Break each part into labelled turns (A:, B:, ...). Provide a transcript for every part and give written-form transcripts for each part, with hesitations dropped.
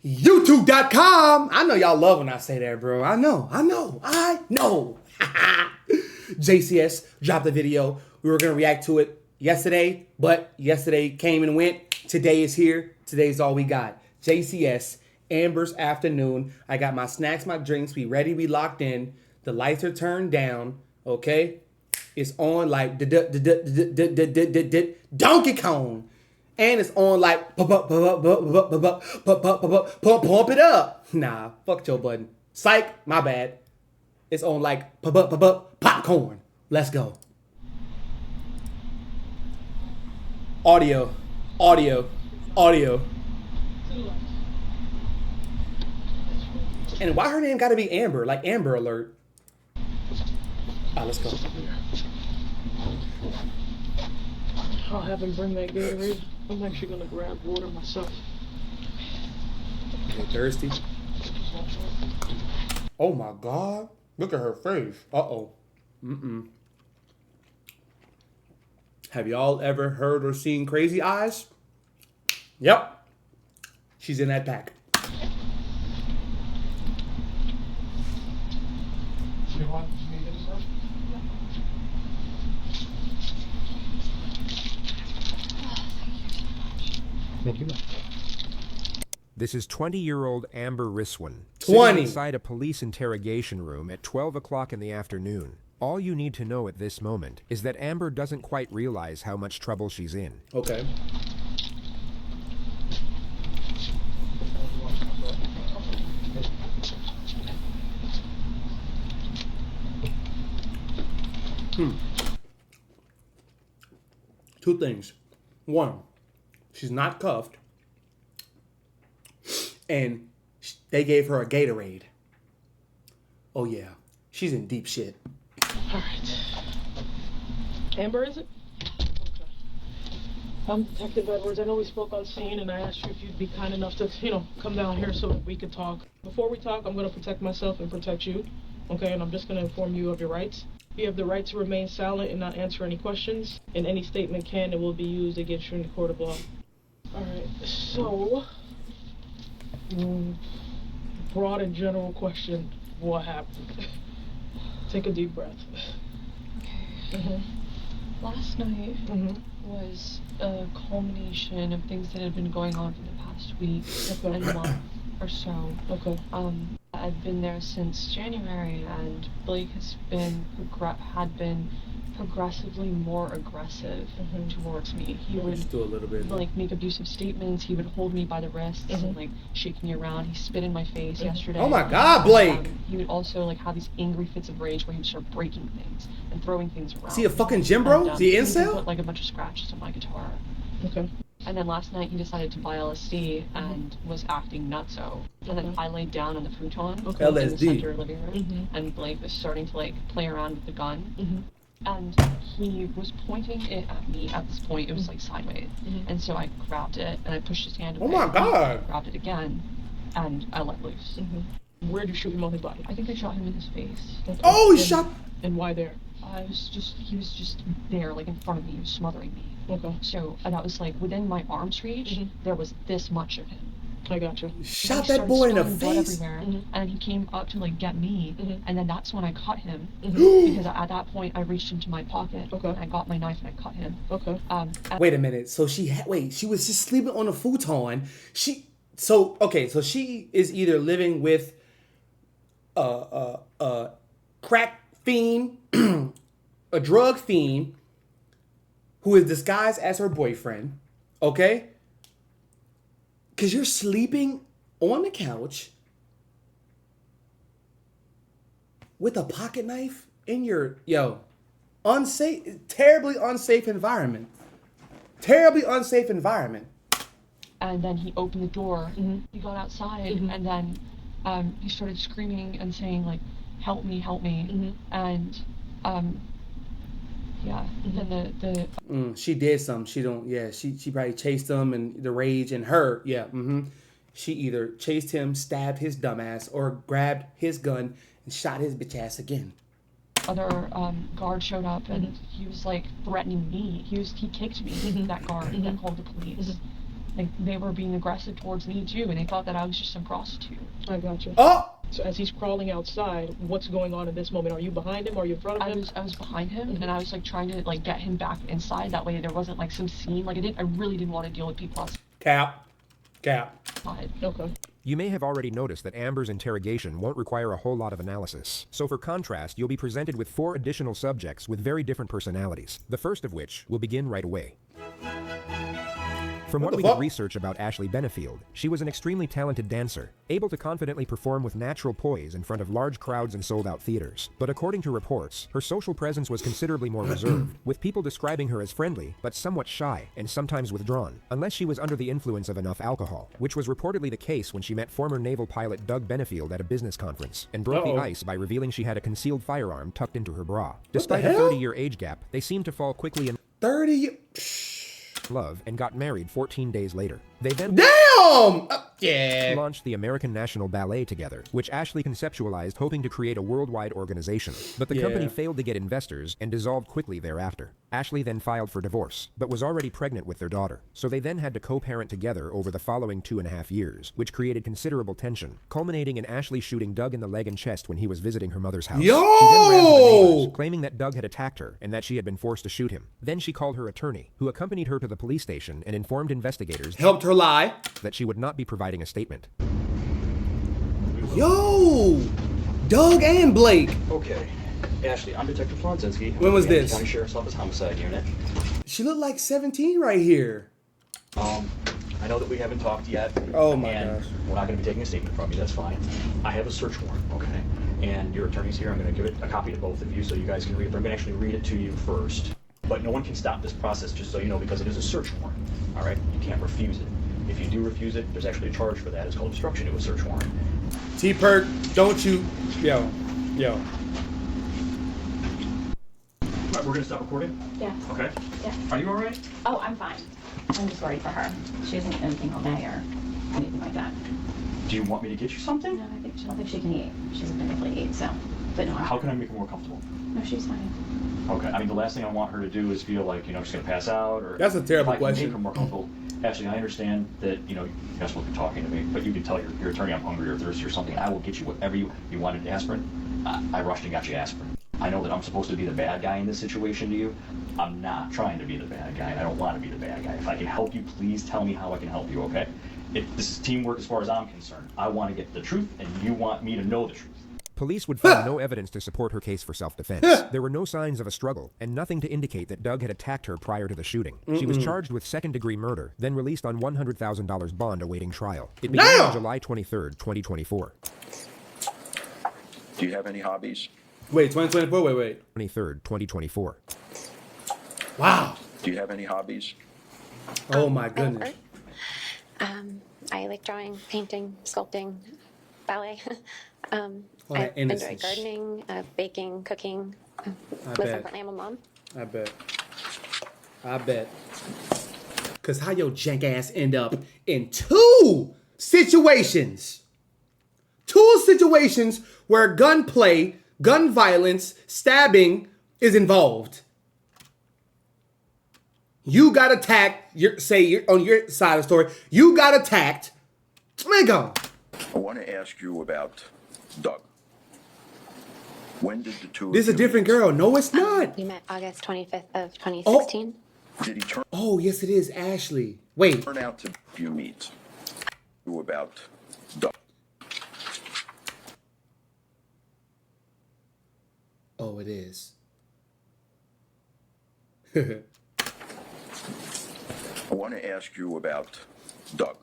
A: YouTube.com. I know y'all love when I say that, bro. I know. JCS dropped the video. We were going to react to it yesterday, but yesterday came and went. Today is here. Today's all we got. JCS, Amber's afternoon. I got my snacks, my drinks. We ready, we locked in. The lights are turned down, okay? It's on like Donkey Kong. And it's on like pump it up. Nah, fuck your button. Psych, my bad. It's on like popcorn. Let's go. Audio. And why her name gotta be Amber? Like Amber Alert. Let's go.
B: I'll have him bring that Gatorade. I'm actually gonna grab water myself.
A: You thirsty? Oh my God. Look at her face. Uh-oh. Have y'all ever heard or seen Crazy Eyes? Yep. She's in that pack.
C: Thank you. This is 20-year-old Amber Riswin,
A: 20.
C: sitting inside a police interrogation room at 12 o'clock in the afternoon. All you need to know at this moment is that Amber doesn't quite realize how much trouble she's in.
A: Okay. Two things. One, she's not cuffed, and they gave her a Gatorade. Oh yeah, she's in deep shit.
B: All right. Amber, is it? Okay. I'm Detective Edwards. I know we spoke on scene, and I asked you if you'd be kind enough to, come down here so that we could talk. Before we talk, I'm going to protect myself and protect you, okay? And I'm just going to inform you of your rights. You have the right to remain silent and not answer any questions, and any statement can and will be used against you in the court of law. All right, so, broad and general question, what happened? Take a deep breath.
D: Okay. Last night was a culmination of things that had been going on for the past week and month or so.
B: Okay.
D: I've been there since January, and Blake has been progressively more aggressive towards me. He would
A: do a little bit.
D: Like make abusive statements. He would hold me by the wrists and like shake me around. He spit in my face yesterday.
A: Oh my God, Blake!
D: He would also like have these angry fits of rage where he would start breaking things and throwing things around.
A: Is he a fucking gym bro? Is he an
D: He would
A: incel?
D: put like a bunch of scratches on my guitar.
B: Okay.
D: And then last night he decided to buy LSD and was acting nutso. And then I laid down on the futon in the center living room, and Blake was starting to like play around with the gun. And he was pointing it at me at this point. It was like sideways. And so I grabbed it and I pushed his hand away.
A: Oh my God!
D: Grabbed it again and I let loose.
B: Where'd you shoot him on his body?
D: I think I shot him in his face.
B: Okay.
A: Oh, he shot!
B: And why there?
D: He was just there, like in front of me. He was smothering me.
B: Okay.
D: So, and that was like within my arm's reach, there was this much of him.
B: I gotcha.
A: Shot that boy in the face.
D: And he came up to like get me, and then that's when I caught him because at that point I reached into my pocket.
B: Okay.
D: And I got my knife and I cut him.
B: Okay.
A: Wait a minute. So she was just sleeping on a futon. She is either living with a crack fiend, a drug fiend, who is disguised as her boyfriend, okay? Because you're sleeping on the couch with a pocket knife in your, terribly unsafe environment. Terribly unsafe environment.
D: And then he opened the door, he got outside, and then he started screaming and saying like, help me, and yeah, and then
A: she did something. She probably chased him, and the rage and her, she either chased him, stabbed his dumbass, or grabbed his gun and shot his bitch ass again.
D: Other guard showed up and he was like threatening me. He kicked me, that guard, that called the police. like they were being aggressive towards me too, and they thought that I was just some prostitute.
B: I got you.
A: Oh!
B: So as he's crawling outside, what's going on in this moment? Are you behind him? Are you in front of him?
D: I was behind him, and I was like trying to like get him back inside. That way there wasn't like some scene. Like I really didn't want to deal with people
A: Cap.
D: outside.
B: Okay.
C: You may have already noticed that Amber's interrogation won't require a whole lot of analysis. So for contrast, you'll be presented with 4 additional subjects with very different personalities, the first of which will begin right away. From what we could research about Ashley Benefield, she was an extremely talented dancer, able to confidently perform with natural poise in front of large crowds and sold-out theaters. But according to reports, her social presence was considerably more reserved, with people describing her as friendly, but somewhat shy, and sometimes withdrawn, unless she was under the influence of enough alcohol, which was reportedly the case when she met former naval pilot Doug Benefield at a business conference, and broke the ice by revealing she had a concealed firearm tucked into her bra. Despite a 30-year age gap, they seemed to fall quickly in
A: 30
C: love and got married 14 days later. They then launched the American National Ballet together, which Ashley conceptualized hoping to create a worldwide organization. But the company failed to get investors and dissolved quickly thereafter. Ashley then filed for divorce, but was already pregnant with their daughter. So they then had to co-parent together over the following 2.5 years, which created considerable tension, culminating in Ashley shooting Doug in the leg and chest when he was visiting her mother's house. She then ran to the neighbors, claiming that Doug had attacked her and that she had been forced to shoot him. Then she called her attorney, who accompanied her to the police station and informed investigators
A: helped her lie
C: that she would not be providing a statement.
A: Yo! Doug and Blake.
E: Okay. Ashley, I'm Detective Flonzinski.
A: When was this?
E: County Sheriff's Office Homicide Unit.
A: She looked like 17 right here.
E: I know that we haven't talked yet.
A: Oh my
E: and
A: gosh.
E: We're not going to be taking a statement from you, that's fine. I have a search warrant, okay? And your attorney's here. I'm going to give it a copy to both of you so you guys can read it. But I'm going to actually read it to you first. But no one can stop this process, just so you know, because it is a search warrant, all right? You can't refuse it. If you do refuse it, there's actually a charge for that. It's called obstruction to a search warrant.
A: T-Perk, don't you... Yo.
E: Right, we're going to stop recording?
F: Yeah.
E: Okay.
F: Yeah.
E: Are you all right?
F: Oh, I'm fine. I'm just worried for her. She hasn't eaten anything all day or anything like that.
E: Do you want me to get you something?
F: No, I don't think she can eat. She doesn't typically eat, so. But no,
E: How can I make her more comfortable?
F: no, she's fine.
E: Okay, I mean, the last thing I want her to do is feel like, she's going to pass out or...
A: That's a terrible
E: if I can
A: question.
E: make her more comfortable. Ashley, I understand that, you guys will be talking to me, but you can tell your attorney I'm hungry or thirsty or something. I will get you whatever you wanted aspirin. I rushed and got you aspirin. I know that I'm supposed to be the bad guy in this situation to you. I'm not trying to be the bad guy, and I don't want to be the bad guy. If I can help you, please tell me how I can help you, okay? This is teamwork as far as I'm concerned. I want to get the truth, and you want me to know the truth.
C: Police would find no evidence to support her case for self-defense. There were no signs of a struggle, and nothing to indicate that Doug had attacked her prior to the shooting. She was charged with second-degree murder, then released on $100,000 bond awaiting trial. It began on July 23rd, 2024.
G: Do you have any hobbies?
A: Wait, 2024? Wait.
C: 23rd, 2024.
A: Wow.
G: Do you have any hobbies?
A: Oh my goodness.
H: I like drawing, painting, sculpting, ballet.
A: Oh,
H: I
A: that
H: enjoy
A: innocence.
H: gardening, baking, cooking. Most
A: bet.
H: importantly, I'm a mom.
A: I bet. Cause how your jank ass end up in two situations where gunplay, gun violence, stabbing is involved. You got attacked. On your side of the story, you got attacked. Let go.
G: I want to ask you about Doug. When did the two
A: This is a
G: of you
A: different
G: meet?
A: girl. No, it's not.
H: We met August 25th of 2016.
G: Did he turn
A: Oh, yes, it is Ashley. Wait.
G: out to you meet? You about Doug.
A: Oh, it is.
G: I want to ask you about Doug.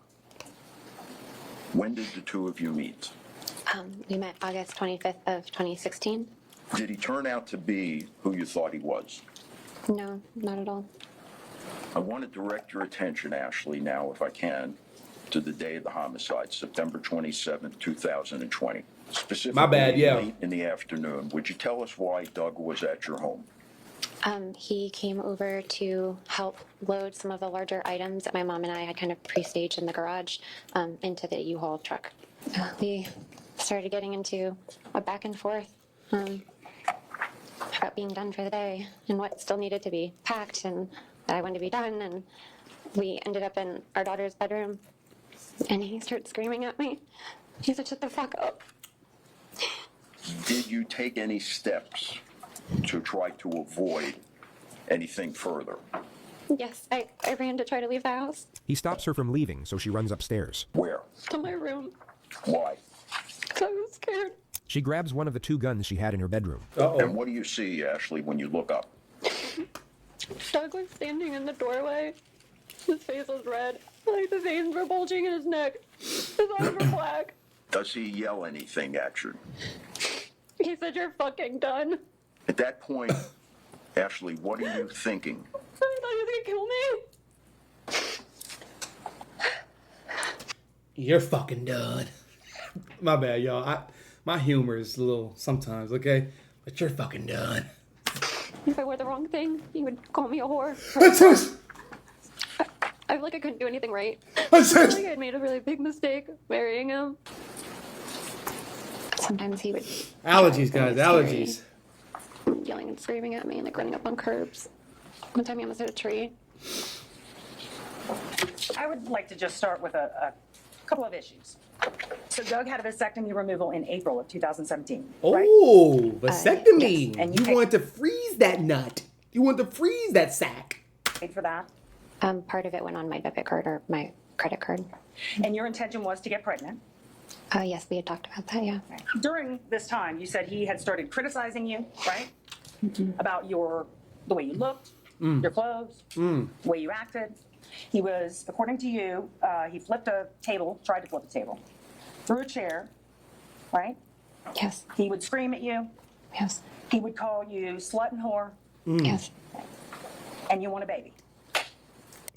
G: When did the two of you meet?
H: We met August 25th of 2016.
G: Did he turn out to be who you thought he was?
H: No, not at all.
G: I want to direct your attention, Ashley, now, if I can, to the day of the homicide, September 27th, 2020. Specifically,
A: My bad, yeah.
G: late in the afternoon. Would you tell us why Doug was at your home?
H: He came over to help load some of the larger items that my mom and I had kind of pre-staged in the garage into the U-Haul truck. We started getting into a back and forth about being done for the day and what still needed to be packed and that I wanted to be done. And We ended up in our daughter's bedroom, and he started screaming at me. He said, "Shut the fuck up."
G: Did you take any steps to try to avoid anything further?
H: Yes, I ran to try to leave the house.
C: He stops her from leaving, so she runs upstairs.
G: Where?
H: To my room.
G: Why?
H: Because I was scared.
C: She grabs one of the 2 guns she had in her bedroom.
G: And what do you see, Ashley, when you look up?
H: Doug was standing in the doorway. His face was red. Like the veins were bulging in his neck. His eyes were black.
G: Does he yell anything at you?
H: He said, "You're fucking done."
G: At that point, Ashley, what are you thinking?
H: I thought he was gonna kill me.
A: You're fucking done. My bad, y'all. My humor is a little sometimes, okay? But you're fucking done.
H: If I wore the wrong thing, he would call me a whore. I feel like I couldn't do anything right. I feel like I'd made a really big mistake marrying him. Sometimes he would...
A: Allergies, guys, allergies.
H: Yelling and screaming at me and like running up on curbs. One time he almost hit a tree.
I: I would like to just start with a couple of issues. So Doug had a vasectomy removal in April of 2017. Right?
A: Oh, vasectomy.
I: Yes. And
A: you want to freeze that nut. You want to freeze that sack.
I: paid for that.
H: Part of it went on my debit card or my credit card.
I: And your intention was to get pregnant.
H: Yes, we had talked about that, yeah.
I: During this time, you said he had started criticizing you, right? About the way you looked, your clothes, the way you acted. He was, according to you, he flipped a table, tried to flip a table, threw a chair, right?
H: Yes.
I: He would scream at you.
H: Yes.
I: He would call you slut and whore.
H: Yes.
I: And you want a baby.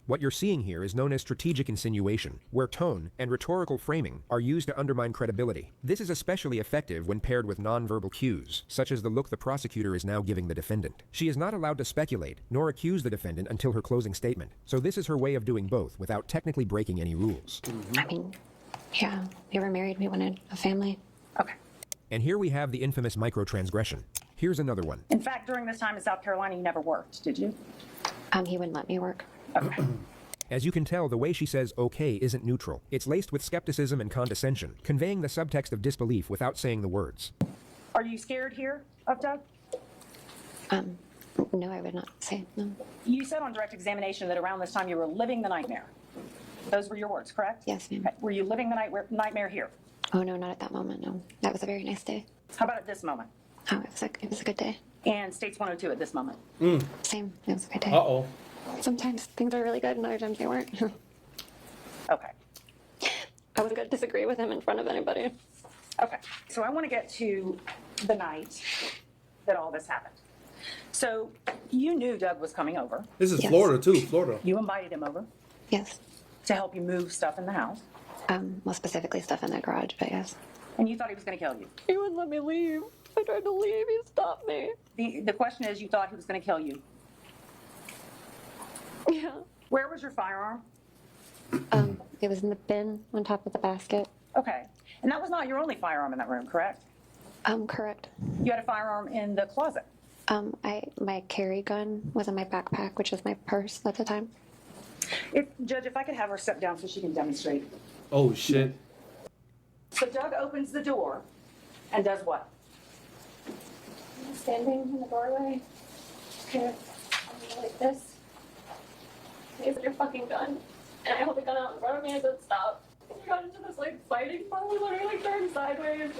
C: What you're seeing here is known as strategic insinuation, where tone and rhetorical framing are used to undermine credibility. This is especially effective when paired with nonverbal cues, such as the look the prosecutor is now giving the defendant. She is not allowed to speculate, nor accuse the defendant until her closing statement, so this is her way of doing both without technically breaking any rules.
H: I mean, yeah, we were married, we wanted a family.
I: Okay.
C: And here we have the infamous microtransgression. Here's another one.
I: In fact, during this time in South Carolina, you never worked, did you?
H: He wouldn't let me work.
I: Okay.
C: As you can tell, the way she says okay isn't neutral. It's laced with skepticism and condescension, conveying the subtext of disbelief without saying the words.
I: Are you scared here of Doug?
H: No, I would not say no.
I: You said on direct examination that around this time you were living the nightmare. Those were your words, correct?
H: Yes, ma'am.
I: Okay. Were you living the nightmare here?
H: Oh, no, not at that moment, no. That was a very nice day.
I: How about at this moment?
H: Oh, it was a good day.
I: And States 102 at this moment?
H: Same, it was a good day.
A: Uh-oh.
H: Sometimes things are really good and other times they weren't.
I: Okay.
H: I wasn't going to disagree with him in front of anybody.
I: Okay. So I want to get to the night that all this happened. So you knew Doug was coming over.
A: This is
H: Yes.
A: Florida, too. Florida.
I: You invited him over
H: Yes.
I: to help you move stuff in the house.
H: Well, specifically stuff in the garage, but yes.
I: And you thought he was going to kill you.
H: He wouldn't let me leave. I tried to leave, he stopped me.
I: The question is, you thought he was going to kill you.
H: Yeah.
I: Where was your firearm?
H: It was in the bin on top of the basket.
I: Okay. And that was not your only firearm in that room, correct?
H: Correct.
I: You had a firearm in the closet.
H: My carry gun was in my backpack, which was my purse at the time.
I: Judge, if I could have her step down so she can demonstrate.
A: Oh, shit.
I: So Doug opens the door and does what?
H: Standing in the doorway, kind of like this. He said, "You're fucking done." And I held the gun out in front of me and said, "Stop." And he got into this like fighting part, we literally like turned sideways.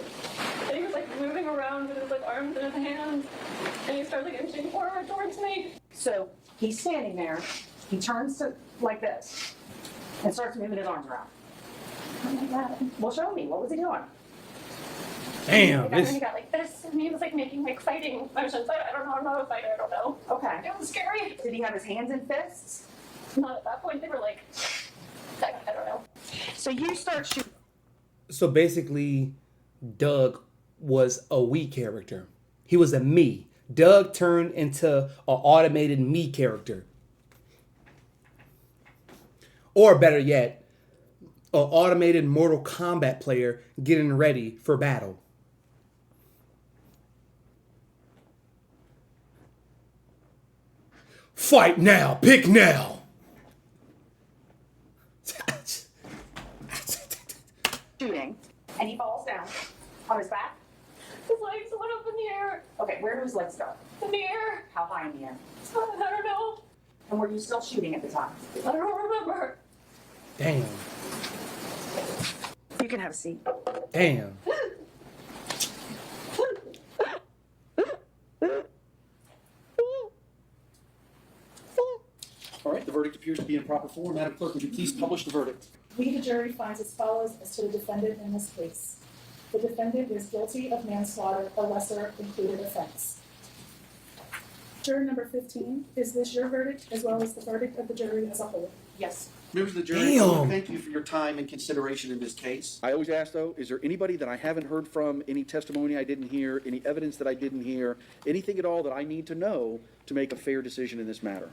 H: And he was like moving around with his like arms in his hands. And he started like inching forward towards me.
I: So he's standing there. He turns to like this and starts moving his arms around.
H: Oh my God.
I: Well, show me. What was he doing?
A: Damn.
H: And he got like this, and he was like making like fighting motions. I don't know, I'm not a fighter, I don't know.
I: Okay.
H: It was scary.
I: Did he have his hands in fists?
H: Not at that point, they were like, I don't know.
I: So you start shooting.
A: So basically, Doug was a we character. He was a me. Doug turned into an automated me character. Or better yet, an automated Mortal Kombat player getting ready for battle. Fight now, pick now.
I: shooting, and he falls down on his back.
D: His legs went up in the air.
I: Okay, where do his legs go?
D: In the air.
I: How high in the air?
D: I don't know.
I: And were you still shooting at the time?
D: I don't remember.
A: Damn.
I: You can have a seat.
A: Damn.
J: All right, the verdict appears to be in proper form. Madam Clerk, would you please publish the verdict?
K: We, the jury, finds as follows as to the defendant in this case. The defendant is guilty of manslaughter, a lesser included offense. Juror number 15, is this your verdict as well as the verdict of the jury as a whole?
I: Yes.
J: Members of the jury,
A: Damn.
J: thank you for your time and consideration in this case. I always ask, though, is there anybody that I haven't heard from, any testimony I didn't hear, any evidence that I didn't hear, anything at all that I need to know to make a fair decision in this matter?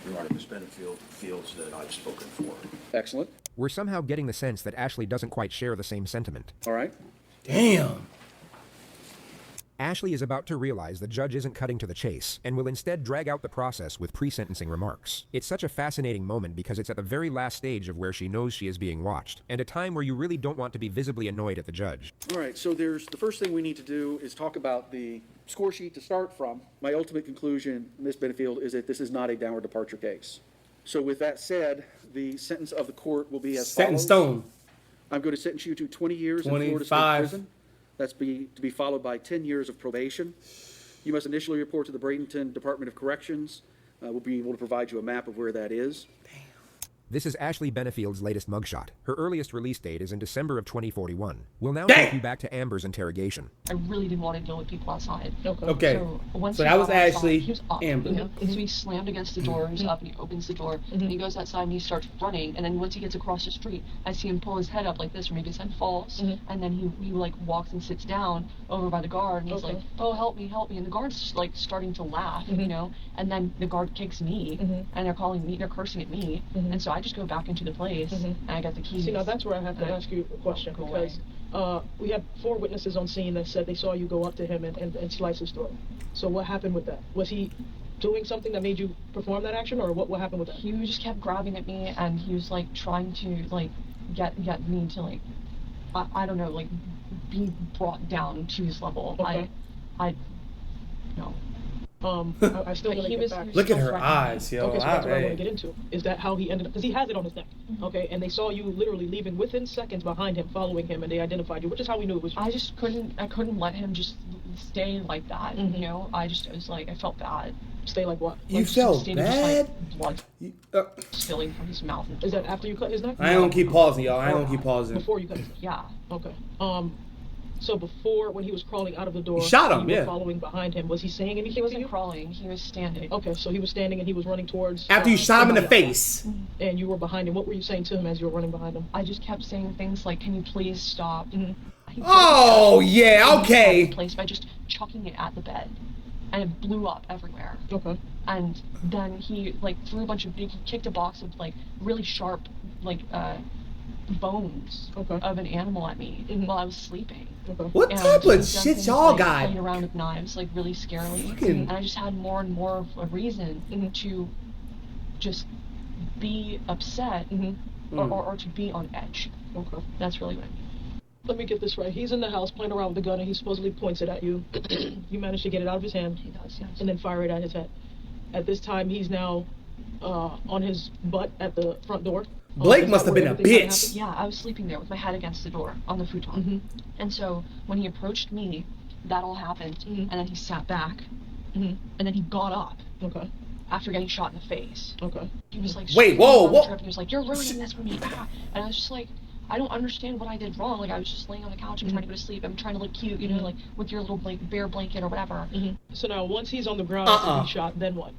G: Your Honor, Ms. Benefield feels that I've spoken for her.
J: Excellent.
C: We're somehow getting the sense that Ashley doesn't quite share the same sentiment.
J: All right.
A: Damn.
C: Ashley is about to realize the judge isn't cutting to the chase and will instead drag out the process with pre-sentencing remarks. It's such a fascinating moment because it's at the very last stage of where she knows she is being watched, and a time where you really don't want to be visibly annoyed at the judge.
J: All right, so the first thing we need to do is talk about the score sheet to start from. My ultimate conclusion, Ms. Benefield, is that this is not a downward departure case. So with that said, the sentence of the court will be as
A: Set in
J: follows.
A: stone.
J: I'm going to sentence you to 20 years in Florida State
A: 25.
J: Prison. That's to be followed by 10 years of probation. You must initially report to the Bradenton Department of Corrections. We'll be able to provide you a map of where that is.
C: This is Ashley Benefield's latest mugshot. Her earliest release date is in December of 2041. We'll now
A: Dang!
C: take you back to Amber's interrogation.
D: I really didn't want to deal with people outside.
A: Okay.
D: So once
A: So
D: he
A: that was
D: got outside,
A: Ashley,
D: he was up,
A: Amber.
D: you know? So he slammed against the door, he's up, and he opens the door, and he goes outside and he starts running, and then once he gets across the street, I see him pull his head up like this, or maybe his head falls, and then he like walks and sits down over by the guard, and he's like, oh, help me, and the guard's just like starting to laugh, you know, and then the guard kicks me, and they're cursing at me, and so I just go back into the place, and I got the keys.
B: See, now that's where I have to ask you a question, because we had 4 witnesses on scene that said they saw you go up to him and slice his throat. So what happened with that? Was he doing something that made you perform that action, or what happened with that?
D: He just kept grabbing at me, and he was like trying to like get me to like I don't know, like be brought down to his level.
B: Okay.
D: I no.
B: I still want to get back.
A: Look at her eyes, yo.
B: Okay, so that's what I want to get into. Is that how he ended up? Because he has it on his neck. Okay, and they saw you literally leaving within seconds behind him, following him, and they identified you, which is how we knew it was you.
D: I just couldn't let him just stay like that, you know? I was like, I felt bad.
B: Stay like what?
A: You
B: Like,
A: felt
B: stay
A: bad?
B: Just, like,
A: blood
D: spilling from his mouth.
B: Is that after you cut his neck?
A: I ain't gonna keep pausing, y'all. I ain't gonna keep pausing.
B: Before you cut his neck?
D: Yeah.
B: Okay. So before, when he was crawling out of the door,
A: You shot him,
B: you were
A: yeah.
B: following behind him. Was he saying anything
D: He
B: to
D: wasn't
B: you?
D: crawling, he was standing.
B: Okay, so he was standing and he was running towards.
A: After you shot him in the
B: somebody
A: face.
B: else. And you were behind him. What were you saying to him as you were running behind him?
D: I just kept saying things like, "Can you please stop?" He
A: Oh, yeah, okay.
D: Place by just chucking it at the bed, and it blew up everywhere.
B: Okay.
D: And then he like threw a bunch of he kicked a box of like really sharp like bones of an animal at me while I was sleeping.
B: Okay.
A: What
D: And
A: type
D: he
A: of
D: was done
A: shit
D: things
A: y'all
D: like
A: got?
D: playing around with knives like really scarily,
A: Fucking-
D: and I just had more and more of a reason to just be upset or to be on edge.
B: Okay.
D: That's really what I mean.
B: Let me get this right. He's in the house playing around with the gun and he supposedly points it at you. You managed to get it out of his hand.
D: He does, yes.
B: And then fire it at his head. At this time, he's now on his butt at the front door.
A: Blake
B: Is
A: must
B: that
A: have been
B: where
A: a
B: everything
A: bitch.
B: kinda
D: Yeah, I was sleeping there with my head against the door on the futon. And so when he approached me, that all happened, and then he sat back, and then he got up
B: happened? Okay.
D: after getting shot in the face.
B: Okay.
D: He was like,
A: Wait, whoa,
D: on the
A: whoa.
D: trip, and he was like, "You're ruining this for me." And I was just like, I don't understand what I did wrong. Like, I was just laying on the couch and trying to go to sleep. I'm trying to look cute, you know, like with your little like bear blanket or whatever.
B: So now, once he's on the ground after being shot, then what?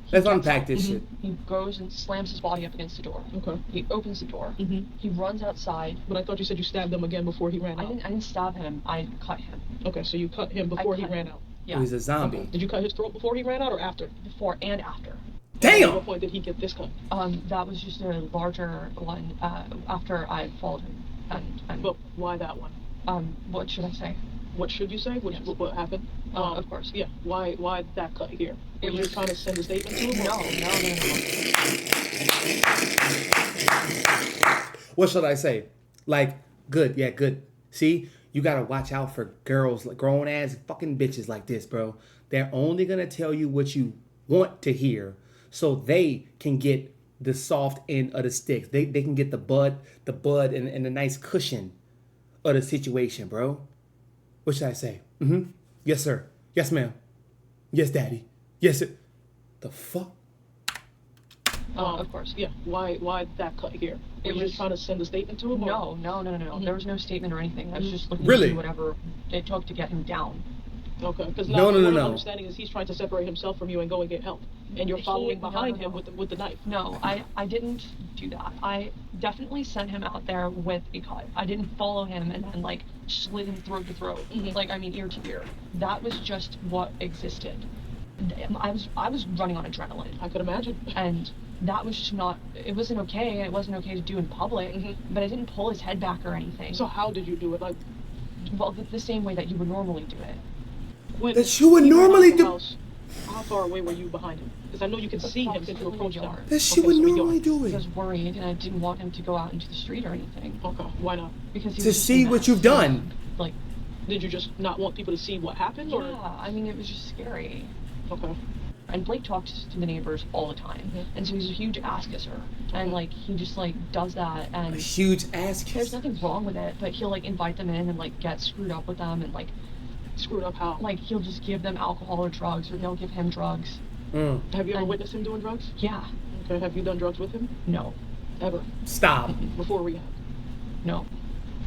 A: Let's unpack this shit.
D: He goes and slams his body up against the door.
B: Okay.
D: He opens the door. He runs outside.
B: But I thought you said you stabbed him again before he ran
D: I
B: out.
D: didn't stab him. I cut him.
B: Okay, so you cut him before he
D: cut
B: ran
D: him.
B: out.
D: Yeah.
A: He's a zombie.
B: Did you cut his throat before he ran out or after?
D: Before and after.
B: At
A: Damn!
B: what point did he get this cut?
D: That was just a larger one after I followed him. And
B: But why that one?
D: what should I say?
B: What should you say? What happened?
D: Of course.
B: Yeah. Why that cut here? Were you
D: was-
B: trying to send a statement to him?
D: No.
A: What should I say? Like, good, yeah, good. See, you gotta watch out for girls, like grown ass fucking bitches like this, bro. They're only gonna tell you what you want to hear, so they can get the soft end of the sticks. They can get the bud, and the nice cushion of the situation, bro. What should I say? Mm-hmm. Yes, sir. Yes, ma'am. Yes, daddy. Yes, sir. The fuck?
B: Of course, yeah. Why that cut here? Were you just trying to send a statement to him?
D: No. There was no statement or anything. I was just looking
A: Really?
D: to do whatever it took to get him down.
B: Okay, because
A: No.
B: my understanding is he's trying to separate himself from you and go and get help, and you're following behind him with the knife.
D: No, I didn't do that. I definitely sent him out there with a cut. I didn't follow him and then like slit him throat to throat, like I mean ear to ear. That was just what existed. I was running on adrenaline.
B: I could imagine.
D: And that was just not. It wasn't okay. It wasn't okay to do in public. But I didn't pull his head back or anything.
B: So how did you do it? Like,
D: well, the same way that you would normally do it.
A: That you would normally do.
B: House, how far away were you behind him? Because I know you can see him since you approached him.
A: That she would normally do
D: I
A: it.
D: was worried, and I didn't want him to go out into the street or anything.
B: Okay, why not?
D: Because he
A: To
D: was just
A: see
D: a
A: what
D: mess.
A: you've done.
D: Like,
B: did you just not want people to see what happened, or?
D: yeah, I mean, it was just scary.
B: Okay.
D: And Blake talks to the neighbors all the time, and so he's a huge ass kisser, and like he just like does that, and
A: A huge ass
D: there's
A: kiss.
D: nothing wrong with it, but he'll like invite them in and like get screwed up with them, and like
B: Screwed up how?
D: like he'll just give them alcohol or drugs, or they'll give him drugs.
B: Have you ever
D: and-
B: witnessed him doing drugs?
D: Yeah.
B: Okay. Have you done drugs with him?
D: No.
B: Ever?
A: Stop.
B: Before rehab?
D: No.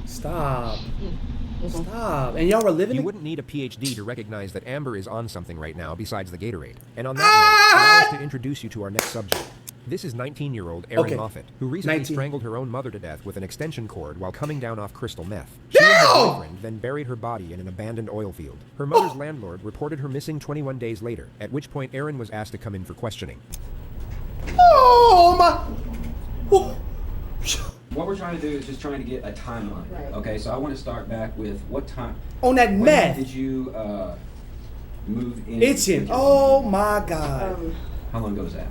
A: Stop.
B: Okay.
A: Stop. And y'all were living.
C: You wouldn't need a PhD to recognize that Amber is on something right now besides the Gatorade. And on that note, allow us to introduce you to our next subject. This is 19-year-old Erin
A: Okay.
C: Moffat, who recently
A: 19.
C: strangled her own mother to death with an extension cord while coming down off crystal meth. She and her boyfriend then buried her body in an abandoned oil field. Her mother's landlord reported her missing 21 days later, at which point Erin was asked to come in for questioning.
A: Oh my. Oh.
L: What we're trying to do is just trying to get a timeline.
F: Right.
L: Okay, so I want to start back with what time.
A: On that
L: When
A: meth.
L: did you move in?
A: Itching. Oh my God.
L: How long ago was that?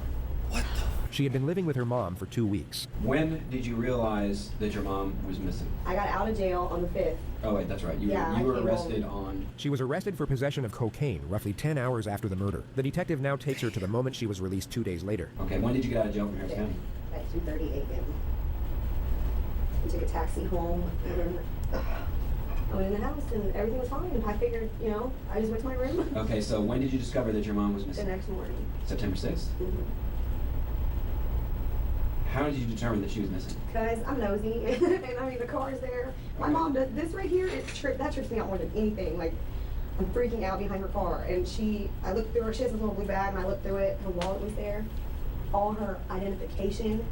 C: She had been living with her mom for 2 weeks.
L: When did you realize that your mom was missing?
F: I got out of jail on the 5th.
L: Oh wait, that's right. You
F: Yeah,
L: you
F: I
L: were
F: came
L: arrested
F: home.
L: on.
C: She was arrested for possession of cocaine roughly 10 hours after the murder. The detective now takes her to the moment she was released 2 days later.
L: Okay, when did you get out of jail from Harris County?
F: At 2:30 a.m. I took a taxi home, and I went in the house, and everything was fine. I figured, I just went to my room
L: Okay, so when did you discover that your mom was
F: the
L: missing?
F: next morning.
L: September 6th. How did you determine that she was missing?
F: Because I'm nosy, and I mean, the car's there. My mom does this right here. That trips me out more than anything. Like, I'm freaking out behind her car, and I looked through her. She has this little blue bag, and I looked through it. Her wallet was there, all her identification,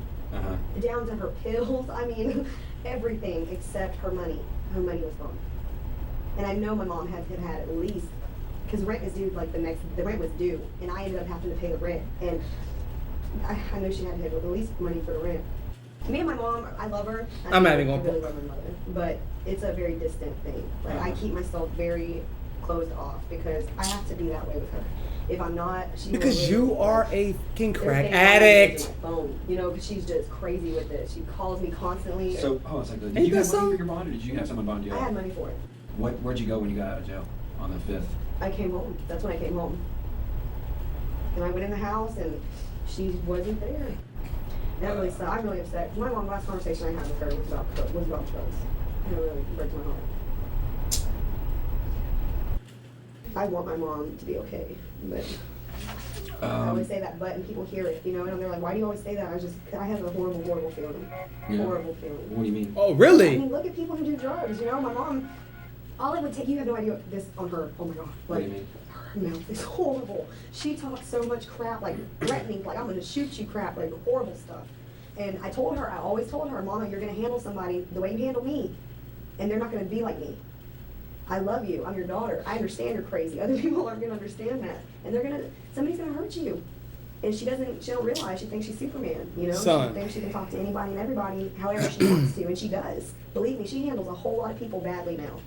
F: down to her pills. I mean, everything except her money. Her money was gone, and I know my mom had at least, because rent is due like the rent was due, and I ended up having to pay the rent, and I know she had to have at least money for the rent. Me and my mom, I love her.
A: I'm not even
F: I
A: gonna
F: really love my mother, but it's a very distant thing. Like, I keep myself very closed off because I have to be that way with her. If I'm not, she will
A: Because
F: really,
A: you are a fucking
F: there's
A: crack
F: things I have to do
A: addict.
F: with my phone, because she's just crazy with it. She calls me constantly.
L: So, hold on a second.
A: Ain't
L: Did you
A: that
L: have money
A: something?
L: for your bond, or did you have someone bond you
F: I
L: out?
F: had money for it.
L: Where'd you go when you got out of jail? On the 5th?
F: I came home. That's when I came home. And I went in the house, and she wasn't there. That really sucked. I'm really upset. My last conversation I had with her was about drugs. And it really breaks my heart. I want my mom to be okay, but I always say that, but and people hear it, and they're like, "Why do you always say that?" I have a horrible, horrible feeling.
L: Yeah.
F: Horrible feeling.
L: What do you mean?
A: Oh,
F: I
A: really?
F: mean, look at people who do drugs. My mom. All it would take. You have no idea this on her. Oh my God.
L: What do you mean?
F: Her mouth is horrible. She talks so much crap, like threatening, like I'm gonna shoot you crap, like horrible stuff. And I always told her, Mama, you're gonna handle somebody the way you handle me, and they're not gonna be like me. I love you. I'm your daughter. I understand you're crazy. Other people aren't gonna understand that, and somebody's gonna hurt you. And she don't realize. She thinks she's Superman.
A: Son.
F: She thinks she can talk to anybody and everybody however she wants to, and she does. Believe me, she handles a whole lot of people badly now.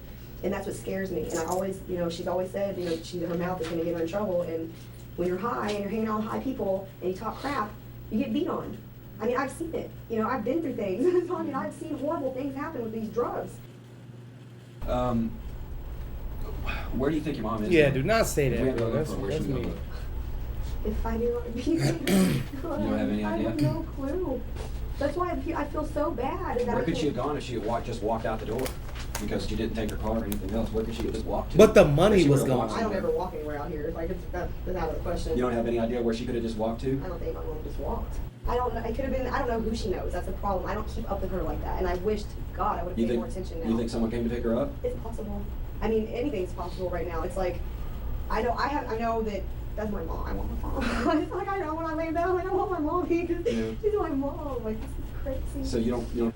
F: And that's what scares me. And I always, she's always said, her mouth is going to get her in trouble. And when you're high and you're hanging out with high people and you talk crap, you get beat on. I mean, I've seen it. You know, I've been through things. So, I mean, I've seen horrible things happen with these drugs.
L: Where do you think your mom is?
A: Yeah, do not say
L: If we
A: that,
L: have to
A: bro.
L: look
A: That's
L: for her, where should we go
A: me.
L: look?
F: If I knew I'd be
L: You don't have any
F: I
L: idea?
F: have no clue. That's why I feel so bad. That
L: Where
F: I
L: could she have
F: can't-
L: gone if she had just walked out the door? Because she didn't take her car or anything else. Where could she have just walked to?
A: But the money
L: If she
A: was
L: would've
A: gone.
L: walked
F: I don't
L: somewhere.
F: ever walk anywhere out here. Like, that's out of the question.
L: You don't have any idea where she could have just walked to?
F: I don't think my mom just walked. I don't know. It could have been. I don't know who she knows. That's the problem. I don't keep up with her like that. And I wish to God I would have
L: You
F: paid
L: think,
F: more attention now.
L: you think someone came to pick her up?
F: It's possible. I mean, anything's possible right now. It's like, I know that that's my mom. I want my mom. It's like I know when I lay down, like, I want my mom because
L: Yeah.
F: she's my mom. Like, this is crazy.
L: So you don't.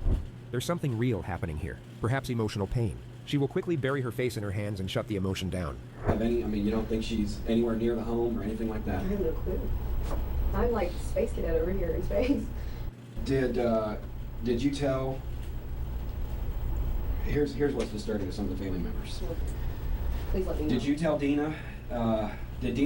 C: There's something real happening here, perhaps emotional pain. She will quickly bury her face in her hands and shut the emotion down.
L: Have any? I mean, you don't think she's anywhere near the home or anything like
F: I
L: that?
F: have no clue. I'm like space cadet over here in space.
L: Did you tell? Here's what's disturbing to some of the family members.
F: Please let me know.
L: Did you tell Dina? Did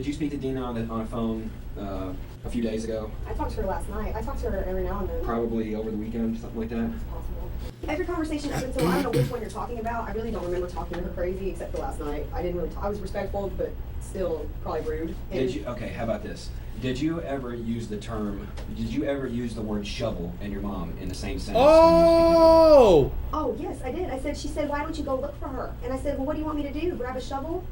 L: you speak to Dina on a phone a few days ago?
F: I talked to her last night. I talk to her every now and then.
L: Probably over the weekend, something like that.
F: It's possible. Every conversation up until, I don't know which one you're talking about. I really don't remember talking to her crazy except for last night. I didn't really talk. I was respectful, but still probably rude. And
L: Did you? Okay, how about this? Did you ever use the word shovel and your mom in the same sentence?
A: Oh!
F: Oh, yes, I did. She said, why don't you go look for her? And I said, well, what do you want me to do? Grab a shovel?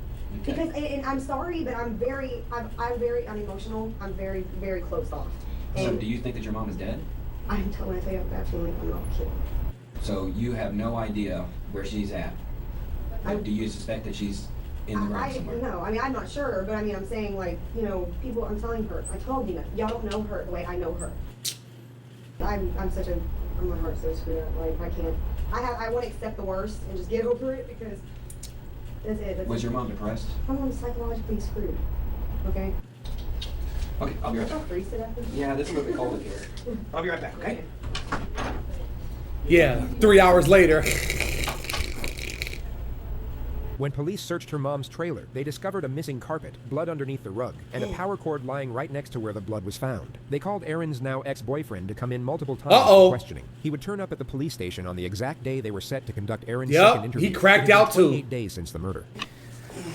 L: Okay.
F: Because, and I'm sorry, but I'm emotional. I'm very, very closed off.
L: So
F: And
L: do you think that your mom is dead?
F: I'm telling you, I'm absolutely, I'm not kidding.
L: So you have no idea where she's at? Do you suspect that she's in the ground somewhere?
F: No, I mean, I'm not sure, but I mean, I'm saying, like, you know, people, I'm telling her, I told you, y'all don't know her the way I know her. I'm my heart's so screwed up, like, I can't, I want to accept the worst and just get over it because that's it.
L: Was your mom depressed?
F: My mom's psychologically screwed, okay?
L: Okay, I'll be right
F: Y'all
L: back.
F: freeze to death?
L: Yeah, this is a little bit cold in here. I'll be right back, okay?
A: Yeah, 3 hours later.
C: When police searched her mom's trailer, they discovered a missing carpet, blood underneath the rug, and a power cord lying right next to where the blood was found. They called Aaron's now ex-boyfriend to come in multiple times for questioning. He would turn up at the police station on the exact day they were set to conduct Aaron's second interview.
A: He cracked
C: It had been
A: out too.
C: 28 days since the murder.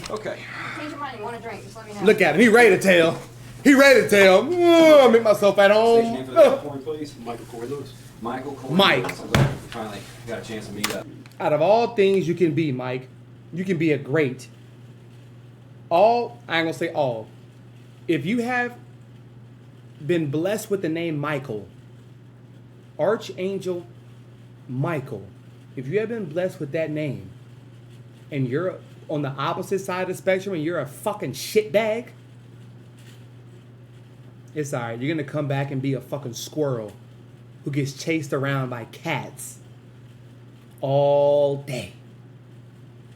L: Okay.
F: Change your mind, you want a drink, just let me know.
A: Look at him. He ready to tell. He ready to tell. Oh, I make myself at
L: Station name
A: home.
L: for the point, please.
J: Michael Corey Lewis.
L: Michael Corey.
A: Mike.
L: Lewis. I'm glad we finally got a chance to meet up.
A: Out of all things you can be, Mike, you can be a great. I ain't gonna say all. If you have been blessed with the name Michael, Archangel Michael, if you have been blessed with that name, and you're on the opposite side of the spectrum and you're a fucking shitbag, it's alright. You're gonna come back and be a fucking squirrel who gets chased around by cats all day.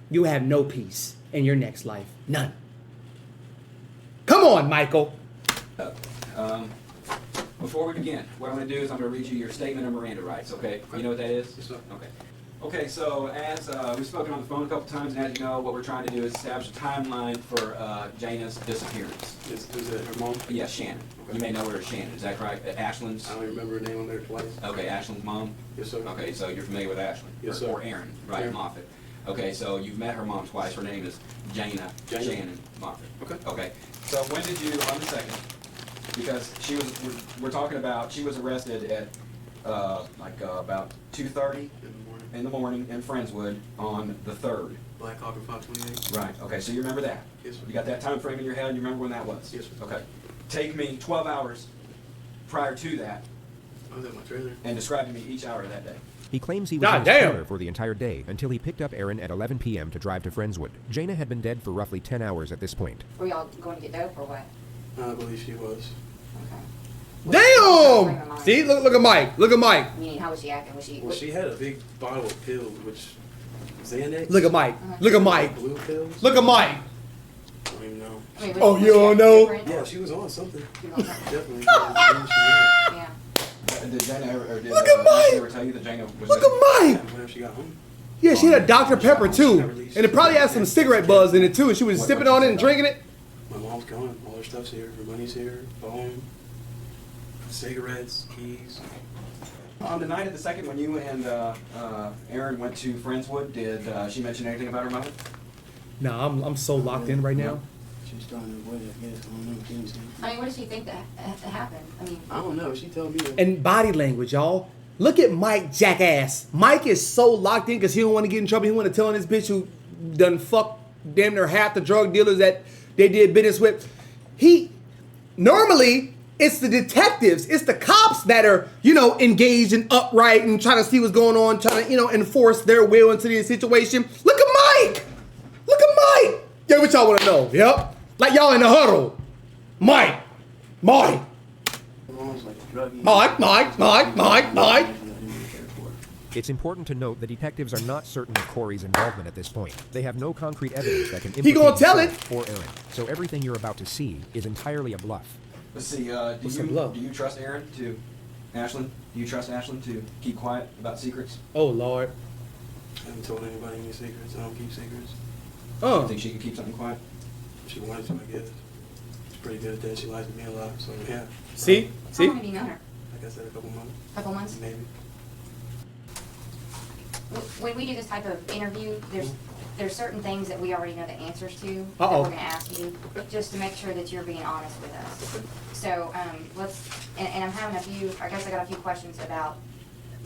A: You have no peace in your next life. None. Come on, Michael.
L: Before we begin, what I'm going to do is I'm going to read you your statement of Miranda rights, okay? You know what that is?
J: Yes, sir.
L: Okay. Okay, so as we've spoken on the phone a couple times, and as you know, what we're trying to do is establish a timeline for Jana's disappearance.
J: Is it her mom?
L: Yes, Shannon.
J: Okay.
L: You may know her as Shannon, is that correct? Ashland's?
J: I don't remember her name on there twice.
L: Okay, Ashland's mom?
J: Yes, sir.
L: Okay, so you're familiar with Ashland?
J: Yes,
L: or,
J: sir.
L: Or Aaron, right,
J: Aaron.
L: Moffitt. Okay, so you've met her mom twice. Her name is Jana Shannon Moffitt.
J: Okay.
L: Okay, so when did you, on the 2nd, because we're talking about, she was arrested at about 2:30 in the morning in Friendswood on the 3rd.
J: Black Hawk and 528.
L: Right, okay, so you remember that?
J: Yes, sir.
L: You got that time frame in your head, you remember when that was?
J: Yes, sir.
L: Okay. Take me 12 hours prior to that
J: I was at my trailer.
L: and describe to me each hour of that day.
C: He claims he was
A: God
C: in his
A: damn.
C: trailer for the entire day until he picked up Aaron at 11 p.m. to drive to Friendswood. Jana had been dead for roughly 10 hours at this point.
M: Were y'all going to get dope or what?
J: I believe she was.
M: Okay.
A: Damn! See, look at Mike. Look at Mike.
M: I mean, how was she acting? Was she?
J: Well, she had a big bottle of pills, which Xanax.
A: Look at Mike. Look at Mike.
J: Blue pills.
A: Look at Mike.
J: I don't even know.
M: I mean,
A: Oh,
M: was
A: you
M: she
A: don't
M: acting
A: know?
M: different?
J: Yeah, she was on something.
M: She was on something.
J: Definitely. Yeah.
M: Yeah.
L: Did Jana ever, or did
A: Look at Mike.
L: she ever tell you that Jana was
A: Look
L: dead?
A: at Mike.
J: Whenever she got home.
A: Yeah, she had a Dr. Pepper too. And it probably had some cigarette buzz in it too. And she was sipping on it and drinking it.
J: My mom's gone. All her stuff's here. Her money's here. Phone.
N: cigarettes, keys.
L: On the night of the second, when you and Aaron went to Friendswood, did she mention anything about her mother?
A: No, I'm so locked in right now.
N: She's trying to avoid it, I guess. I don't know.
M: I mean, what does she think that happened? I mean,
N: I don't know. She told me that.
A: And body language, y'all. Look at Mike, jackass. Mike is so locked in because he don't want to get in trouble. He want to tell this bitch who done fuck damn near half the drug dealers that they did business with. Normally, it's the detectives, it's the cops that are, engaged and upright and trying to see what's going on, trying to, enforce their will into the situation. Look at Mike! Look at Mike! Yeah, what y'all want to know? Yep. Like y'all in the huddle. Mike! Mike! Mike!
C: It's important to note the detectives are not certain of Corey's involvement at this point. They have no concrete evidence that can implicate
A: gonna tell
C: himself or Aaron. So everything you're about to see is entirely a bluff.
L: Let's see, do you trust Aaron to Ashlyn? Do you trust Ashlyn to keep quiet about secrets?
A: Oh, Lord.
N: I haven't told anybody any secrets. I don't keep secrets.
L: Oh. You think she could keep something quiet?
N: She wanted to, I guess. She's pretty good at that. She lies to me a lot, so yeah.
A: See?
M: How long have you known her?
N: Like I said, a couple months.
M: Couple months?
N: Maybe.
M: When we do this type of interview, there's certain things that we already know the answers to that
A: Uh-oh.
M: we're going to ask you, just to make sure that you're being honest with us. So and I'm having I guess I got a few questions about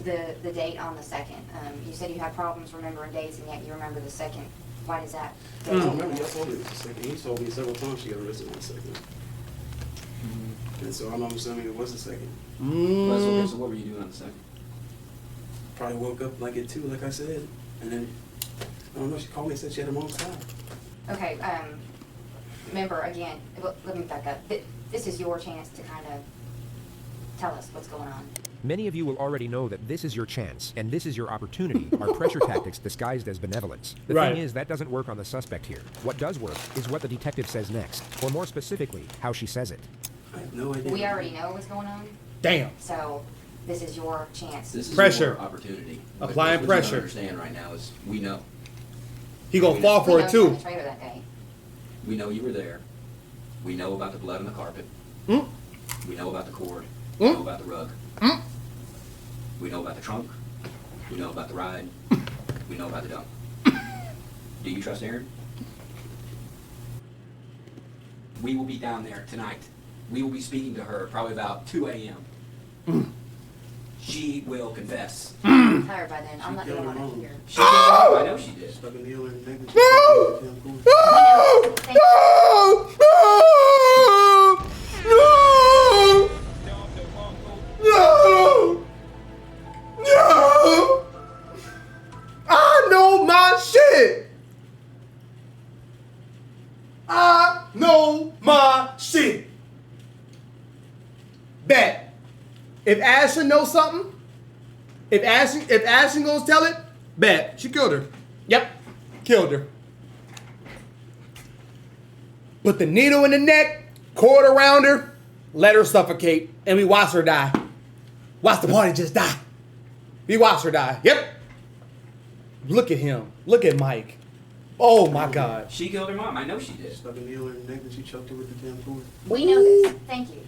M: the date on the 2nd. You said you had problems remembering dates, and yet you remember the 2nd. Why does that?
N: I don't remember. Y'all told me it was the 2nd. He told me several times she got arrested on the 2nd. And so I'm assuming it was the 2nd.
L: Okay, so what were you doing on the 2nd?
N: Probably woke up like at 2, like I said. And then, I don't know, she called me and said she had a mom's time.
M: Okay, remember, again, let me back up. This is your chance to kind of tell us what's going on.
C: Many of you will already know that this is your chance, and this is your opportunity, are pressure tactics disguised as benevolence. The thing is, that doesn't work on the suspect here. What does work is what the detective says next, or more specifically, how she says it.
N: I have no idea.
M: We already know what's going on.
A: Damn.
M: So, this is your chance.
O: This is
A: Pressure.
O: your opportunity.
A: Applying
O: what
A: pressure.
O: You don't understand right now is we know.
A: He gonna fall for it too.
M: That day.
O: We know you were there. We know about the blood on the carpet.
A: Mm.
O: We know about the cord. We know about the rug.
A: Mm.
O: We know about the trunk. We know about the ride. We know about the dump. Do you trust Aaron? We will be down there tonight. We will be speaking to her probably about 2 a.m.
A: Mm.
O: She will confess.
M: I'm tired by then. I'm not the one to hear.
O: She did. I know she did.
N: Stuck in the other negligence.
A: No! I know my shit! I know my shit! Bet. If Ashley knows something, if Ashley gonna tell it, bet. She killed her. Yep. Killed her. Put the needle in the neck, cord around her, let her suffocate, and we watch her die. Watch the party just die. We watch her die. Yep. Look at him. Look at Mike. Oh my God.
O: She killed her mom. I know she did.
N: Stuck in the other negligence. She choked her with the damn cord.
M: We know this. Thank you.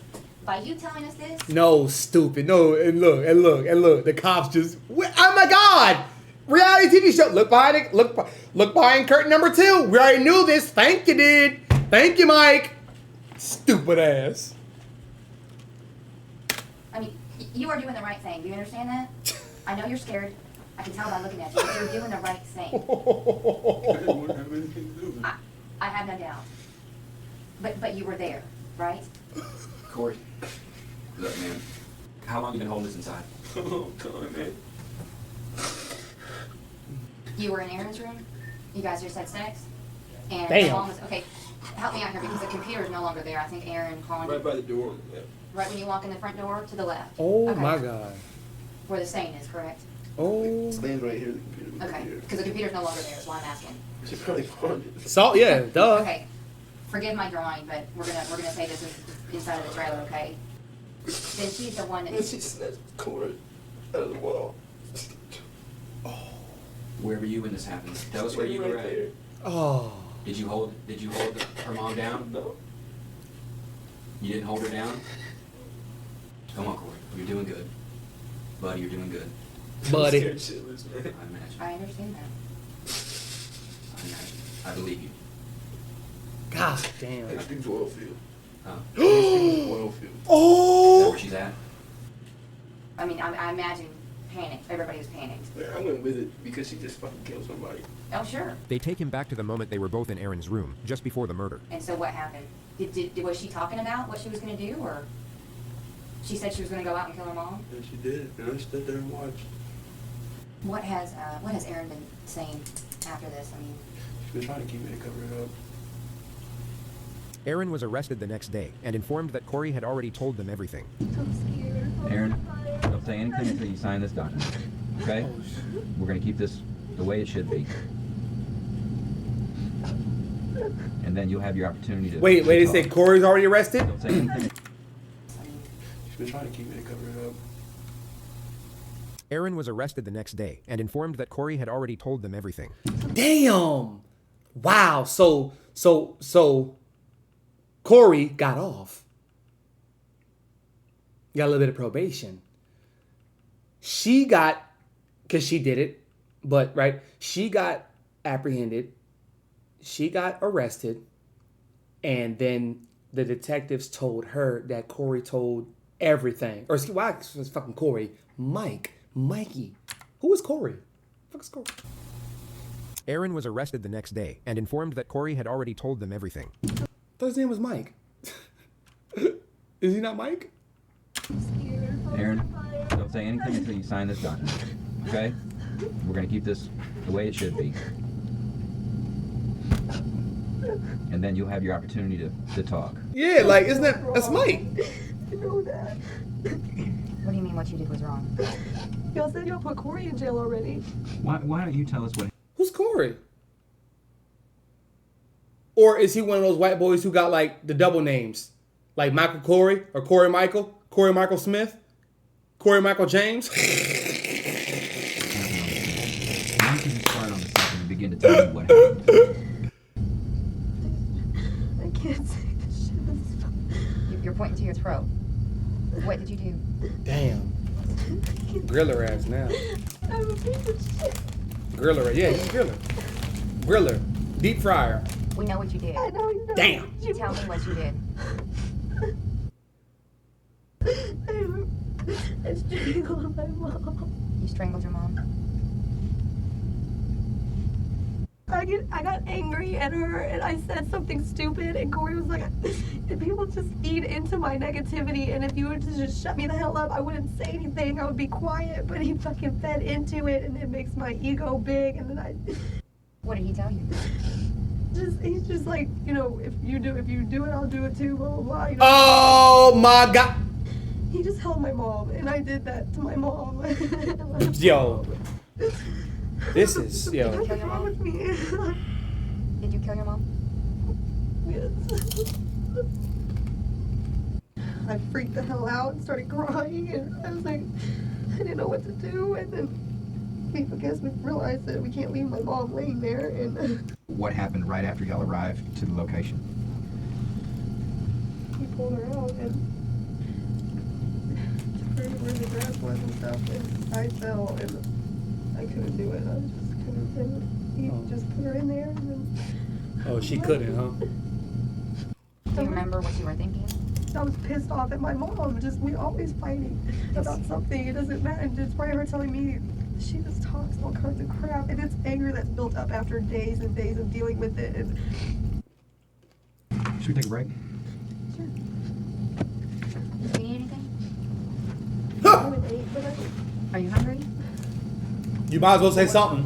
M: By you telling us this?
A: No, stupid. No, and look. The cops just. Oh my God. Reality TV show. Look behind curtain number 2. We already knew this. Thank you, dude. Thank you, Mike. Stupid ass.
M: I mean, you are doing the right thing. Do you understand that? I know you're scared. I can tell by looking at you, but you're doing the right thing. I have no doubt. But you were there, right?
O: Corey, look, man. How long you been holding this inside?
N: Oh, God, man.
M: You were in Aaron's room. You guys just had sex. And
A: Damn.
M: how long was, okay, help me out here because the computer is no longer there. I think Aaron called
N: Right by the door. Yeah.
M: right when you walk in the front door to the left.
A: Oh
M: Okay.
A: my God.
M: Where the stain is, correct?
A: Oh.
N: Stands right here. The computer.
M: Okay, because the computer's no longer there is why I'm asking.
N: She probably found it.
A: Salt, yeah, duh.
M: Okay, forgive my drawing, but we're gonna say this is inside of the trailer, okay? Then she's the one that.
N: And she snatched the cord out of the wall.
O: Where were you when this happened? Tell us where you were at.
A: Oh.
O: Did you hold her mom down?
N: No.
O: You didn't hold her down? Come on, Corey. You're doing good. Buddy, you're doing good.
A: Buddy.
O: I imagine.
M: I understand that.
O: I imagine. I believe you.
A: God damn.
N: Hastings oil field.
O: Huh?
N: Hastings oil field.
O: Is that
A: Oh!
O: where she's at?
M: I mean, I imagine panicked. Everybody was panicked.
N: Yeah, I went with it because she just fucking killed somebody.
M: Oh, sure.
C: They take him back to the moment they were both in Aaron's room, just before the murder.
M: And so what happened? Was she talking about what she was going to do, or she said she was going to go out and kill her mom?
N: And she did, and I stood there and watched.
M: What has Aaron been saying after this? I mean,
N: She's been trying to keep me to cover it up.
C: Aaron was arrested the next day and informed that Corey had already told them everything.
O: Aaron, don't say anything until you sign this document. Okay? We're going to keep this the way it should be. And then you'll have your opportunity to...
A: Wait, they
O: talk.
A: say Corey's already arrested?
O: Don't say anything.
N: She's been trying to keep me to cover it up.
C: Aaron was arrested the next day and informed that Corey had already told them everything.
A: Damn. Wow. So Corey got off. Got a little bit of probation. She got, because she did it, but right, she got apprehended. She got arrested. And then the detectives told her that Corey told everything. Or why was fucking Corey? Mikey. Who is Corey? Fuck is Corey?
C: Aaron was arrested the next day and informed that Corey had already told them everything.
A: I thought his name was Mike. Is he not Mike?
O: Aaron, don't say anything until you sign this document. Okay? We're going to keep this the way it should be. And then you'll have your opportunity to talk.
A: Yeah, like, isn't that's Mike?
F: I know that.
M: what do you mean what you did was wrong?
F: Y'all said y'all put Corey in jail already.
O: Why don't you tell us what...
A: Who's Corey? Or is he one of those white boys who got like the double names? Like Michael Corey or Corey Michael? Corey Michael Smith? Corey Michael James?
O: Why don't you just start on the second and begin to tell me what happened?
F: I can't say this shit. This is fun.
M: You're pointing to your throat. What did you do?
A: Damn. Grill her ass now.
F: I'm a piece of shit.
A: Grill her. Yeah, just grill her. Grill her. Deep fryer.
M: We know what you did.
F: I know you know.
A: Damn.
M: Tell me what you did.
F: I strangled my mom.
M: You strangled your mom?
F: I got angry at her and I said something stupid and Corey was like, if people just feed into my negativity and if you were to just shut me the hell up, I wouldn't say anything, I would be quiet, but he fucking fed into it and it makes my ego big and then
M: What did he tell you?
F: he's just like, you know, if you do it, I'll do it too, blah, blah, blah. You know?
A: Oh my God.
F: He just held my mom and I did that to my mom.
A: Yo. This is, yo.
F: What's wrong with me?
M: Did you kill your mom?
F: Yes. I freaked the hell out and started crying and I was like, I didn't know what to do and then I guess we realized that we can't leave my mom laying there and
O: What happened right after y'all arrived to the location?
F: he pulled her out and took her to where the grass was and stuff and I fell and I couldn't do it. I just couldn't. And he just put her in there and then.
A: Oh, she couldn't, huh?
M: Do you remember what you were thinking?
F: I was pissed off at my mom. We always fighting about something. It doesn't matter. And it's probably her telling me she just talks all kinds of crap. And it's anger that's built up after days and days of dealing with it. And
O: Should we take a break?
M: Sure. Do you need anything?
F: I would eat, but
M: Are you hungry?
A: You might as well say something.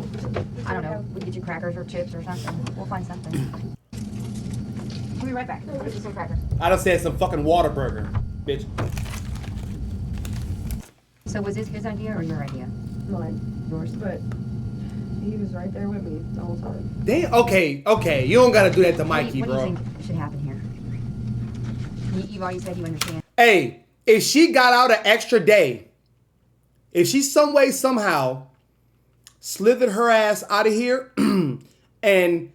M: I don't know. We get you crackers or chips or something. We'll find something. We'll be right back. We'll get you some crackers.
A: I done said some fucking Whataburger, bitch.
M: So was this his idea or your idea?
F: mine.
M: Yours?
F: But he was right there with me the whole time.
A: Damn. Okay. You don't gotta do that to Mikey,
M: what
A: bro.
M: do you think should happen here? You've always said you understand.
A: Hey, if she got out an extra day, if she some way, somehow slithered her ass out of here, and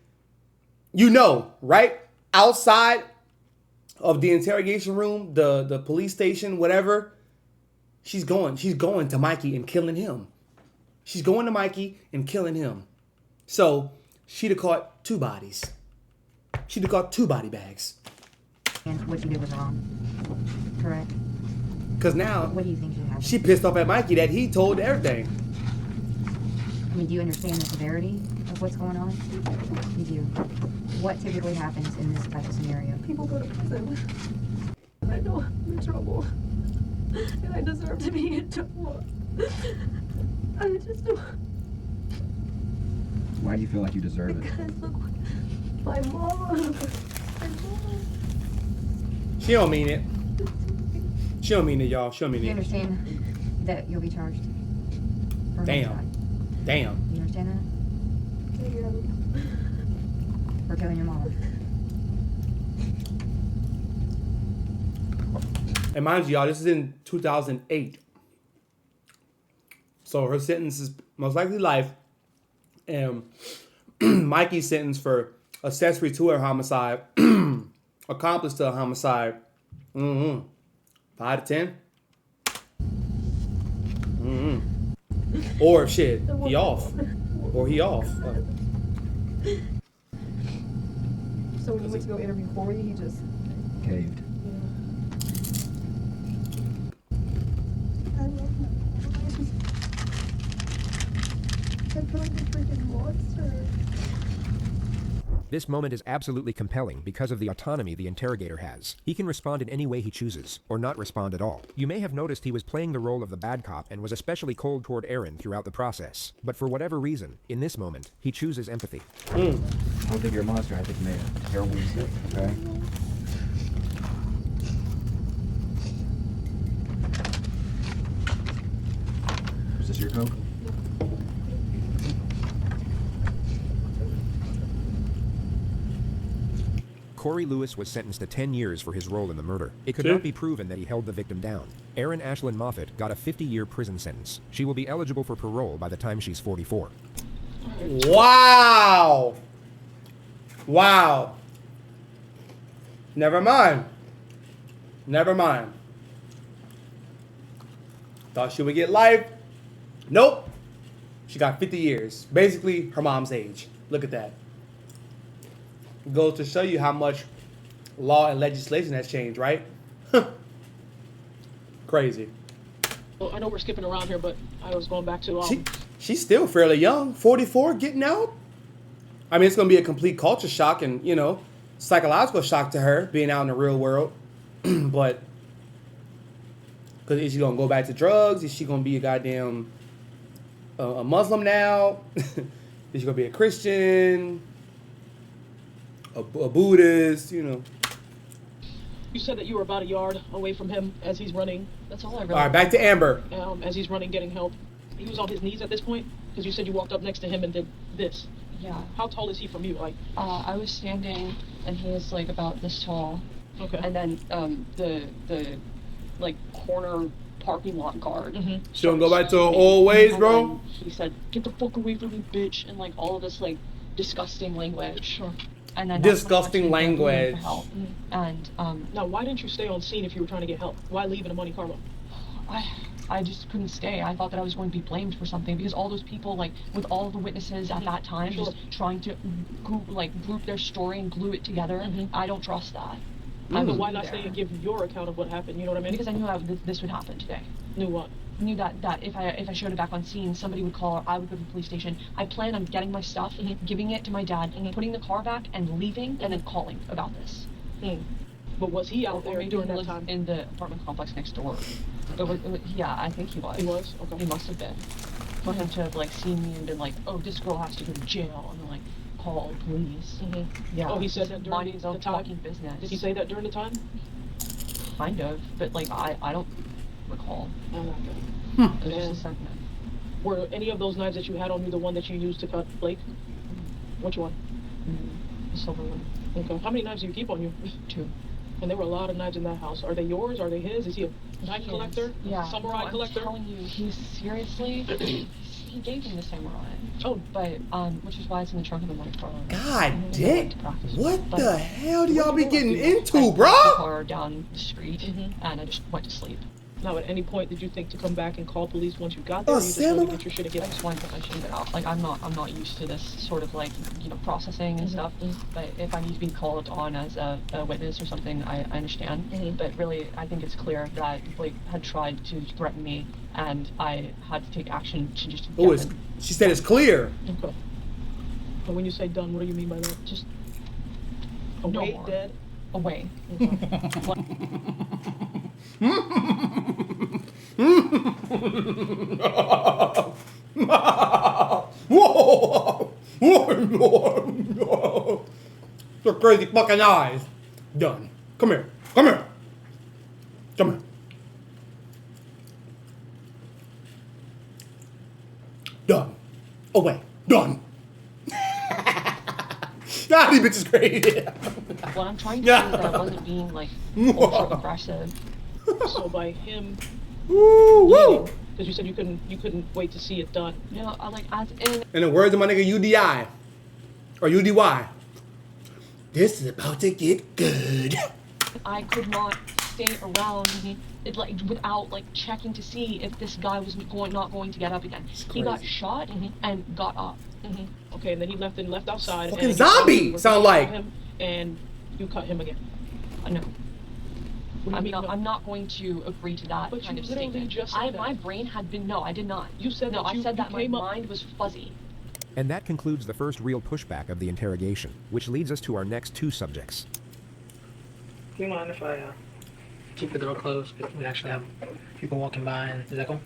A: you know, right outside of the interrogation room, the police station, whatever, she's going to Mikey and killing him. She's going to Mikey and killing him. So she'd have caught 2 bodies. She'd have caught 2 body bags.
P: And what you did was wrong. Correct?
A: Because now
P: What do you think should happen?
A: she pissed off at Mikey that he told everything.
P: I mean, do you understand the severity of what's going on? You do. What typically happens in this type of scenario?
Q: People go to prison. I know I'm in trouble. And I deserve to be in trouble. I just don't.
O: Why do you feel like you deserve it?
Q: Because look, my mom.
A: She don't mean it. She don't mean it, y'all. She don't mean
P: You
A: it.
P: understand that you'll be charged? For
A: Damn.
P: homicide?
A: Damn.
P: You understand that? For killing your mom.
A: And mind you, y'all, this is in 2008. So her sentence is most likely life. And Mikey's sentence for accessory to a homicide, accomplice to a homicide, 5 to 10. Or shit, he off. Or he off.
Q: So when you went to go interview Corey, he just
O: Caved.
Q: I love him. I feel like a freaking monster.
C: This moment is absolutely compelling because of the autonomy the interrogator has. He can respond in any way he chooses, or not respond at all. You may have noticed he was playing the role of the bad cop and was especially cold toward Aaron throughout the process. But for whatever reason, in this moment, he chooses empathy.
O: I don't think you're a monster. I think you made a terrible mistake, okay? Is this your Coke?
C: Corey Lewis was sentenced to 10 years for his role in the murder. It could not be proven that he held the victim down. Erin Ashlyn Moffat got a 50-year prison sentence. She will be eligible for parole by the time she's 44.
A: Wow. Wow. Never mind. Never mind. Thought she would get life. Nope. She got 50 years. Basically, her mom's age. Look at that. Goes to show you how much law and legislation has changed, right? Crazy.
B: Well, I know we're skipping around here, but I was going back to
A: She's still fairly young. 44, getting out. I mean, it's going to be a complete culture shock and, you know, psychological shock to her being out in the real world. But, because is she going to go back to drugs? Is she going to be a goddamn a Muslim now? Is she going to be a Christian? A Buddhist, you know.
B: You said that you were about a yard away from him as he's running. That's all I realized.
A: All right, back to Amber.
B: As he's running, getting help. He was on his knees at this point? Because you said you walked up next to him and did this.
D: Yeah.
B: How tall is he from you? Like,
D: I was standing, and he was like about this tall.
B: Okay.
D: And then the like corner parking lot guard.
A: She don't go back to her old ways, bro.
D: He said, "Get the fuck away from me, bitch!" and like all of this like disgusting language.
B: Sure.
D: And then
A: Disgusting language.
D: And
B: now, why didn't you stay on scene if you were trying to get help? Why leave in a Monte Carlo?
D: I just couldn't stay. I thought that I was going to be blamed for something because all those people, like with all the witnesses at that time, just trying to group their story and glue it together. I don't trust that.
B: But why not stay and give your account of what happened? You know what I mean?
D: Because I knew this would happen today.
B: Knew what?
D: Knew that if I showed it back on scene, somebody would call, or I would go to the police station. I planned on getting my stuff, giving it to my dad, putting the car back, and leaving, and then calling about this.
B: But was he out there during that time?
D: In the apartment complex next door. Yeah, I think he was.
B: He was? Okay.
D: He must have been. For him to have like seen me and been like, oh, this girl has to go to jail, and then like call the police. Yeah.
B: Oh, he said that during
D: minding his own
B: the time?
D: fucking business.
B: Did he say that during the time?
D: Kind of, but like I don't recall.
B: And
D: It was just a sentiment.
B: were any of those knives that you had on you the one that you used to cut Blake? Which one?
D: The silver one.
B: Okay. How many knives do you keep on you?
D: 2.
B: And there were a lot of knives in that house. Are they yours? Are they his? Is he a knife collector?
D: Yeah.
B: Samurai collector?
D: I'm telling you, he's seriously. He gave him the samurai.
B: Oh,
D: but which is why it's in the trunk of the Monte Carlo.
A: God damn! What
D: But
A: the hell do y'all be getting into,
D: I
A: bro?
D: parked the car down the street, and I just went to sleep.
B: Now, at any point, did you think to come back and call police once you got there? Or you just wanted to get your shit together?
D: I just wanted to mention that, like, I'm not used to this sort of like, processing and stuff. But if I need to be called on as a witness or something, I understand. But really, I think it's clear that Blake had tried to threaten me, and I had to take action to just.
A: Oh, she said it's clear.
B: Okay. But when you say done, what do you mean by that? Just away,
D: more.
B: dead?
D: Away.
A: Your crazy fucking eyes. Done. Come here. Come here. Come here. Done. Away. Done. God, these bitches crazy.
D: What I'm trying to say is that I wasn't being like ultra aggressive.
B: So by him,
A: woo,
B: because you said you couldn't wait to see it done.
D: Yeah, I like as in.
A: In the words of my nigga UDI or UDY, this is about to get good.
D: I could not stay around it, like without like checking to see if this guy was not going to get up again. He got shot and got up.
B: Okay, and then he left outside.
A: Fucking zombie sound like.
B: And you cut him again.
D: No. I'm not going to agree to that
B: But
D: kind
B: you
D: of
B: literally
D: statement.
B: just said that.
D: My brain had been I did not.
B: You said
D: no.
B: that
D: I said that my
B: came up.
D: mind was fuzzy.
C: And that concludes the first real pushback of the interrogation, which leads us to our next two subjects.
R: Do you mind if I keep the door closed? Because we actually have people walking by, and is that cool?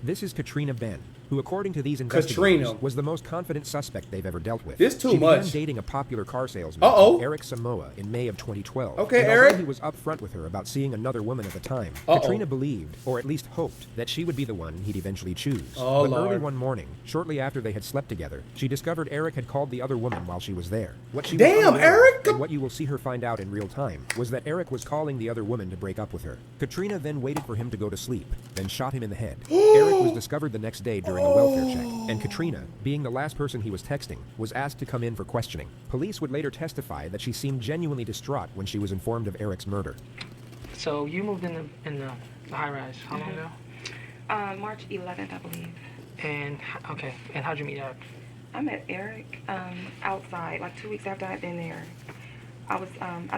C: This is Katrina Ben, who, according to these investigators, was the most confident suspect they've ever dealt with.
A: This too
C: she
A: much.
C: began dating a popular car salesman, named Eric Samoa, in May of 2012.
A: Okay,
C: and
A: Eric.
C: although he was upfront with her about seeing another woman at the time,
A: Uh-oh.
C: Katrina believed, or at least hoped, that she would be the one he'd eventually choose.
A: Oh,
C: but
A: Lord.
C: early one morning, shortly after they had slept together, she discovered Eric had called the other woman while she was there. What she
A: Damn,
C: was unaware of,
A: Eric!
C: and what you will see her find out in real time, was that Eric was calling the other woman to break up with her. Katrina then waited for him to go to sleep, then shot him in the head. Eric was discovered the next day during a welfare check, and Katrina, being the last person he was texting, was asked to come in for questioning. Police would later testify that she seemed genuinely distraught when she was informed of Eric's murder.
R: So you moved in the high-rise how long ago?
S: March 11th, I believe.
R: And, okay, and how'd you meet Eric?
S: I met Eric outside, like 2 weeks after I'd been there. I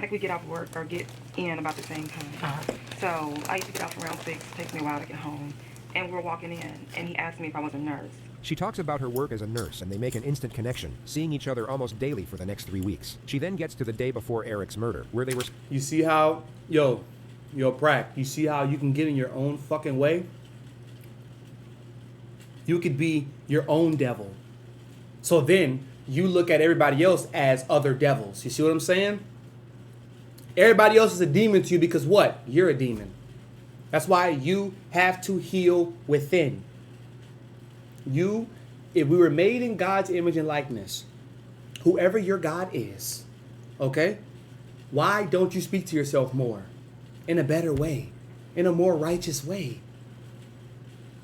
S: think we get off work or get in about the same time. So I used to get off around 6, it takes me a while to get home. And we're walking in, and he asked me if I was a nurse.
C: She talks about her work as a nurse, and they make an instant connection, seeing each other almost daily for the next 3 weeks. She then gets to the day before Eric's murder, where they were...
A: You see how, yo, Prack, you see how you can get in your own fucking way? You could be your own devil. So then you look at everybody else as other devils. You see what I'm saying? Everybody else is a demon to you because what? You're a demon. That's why you have to heal within. If we were made in God's image and likeness, whoever your God is, okay, why don't you speak to yourself more in a better way, in a more righteous way?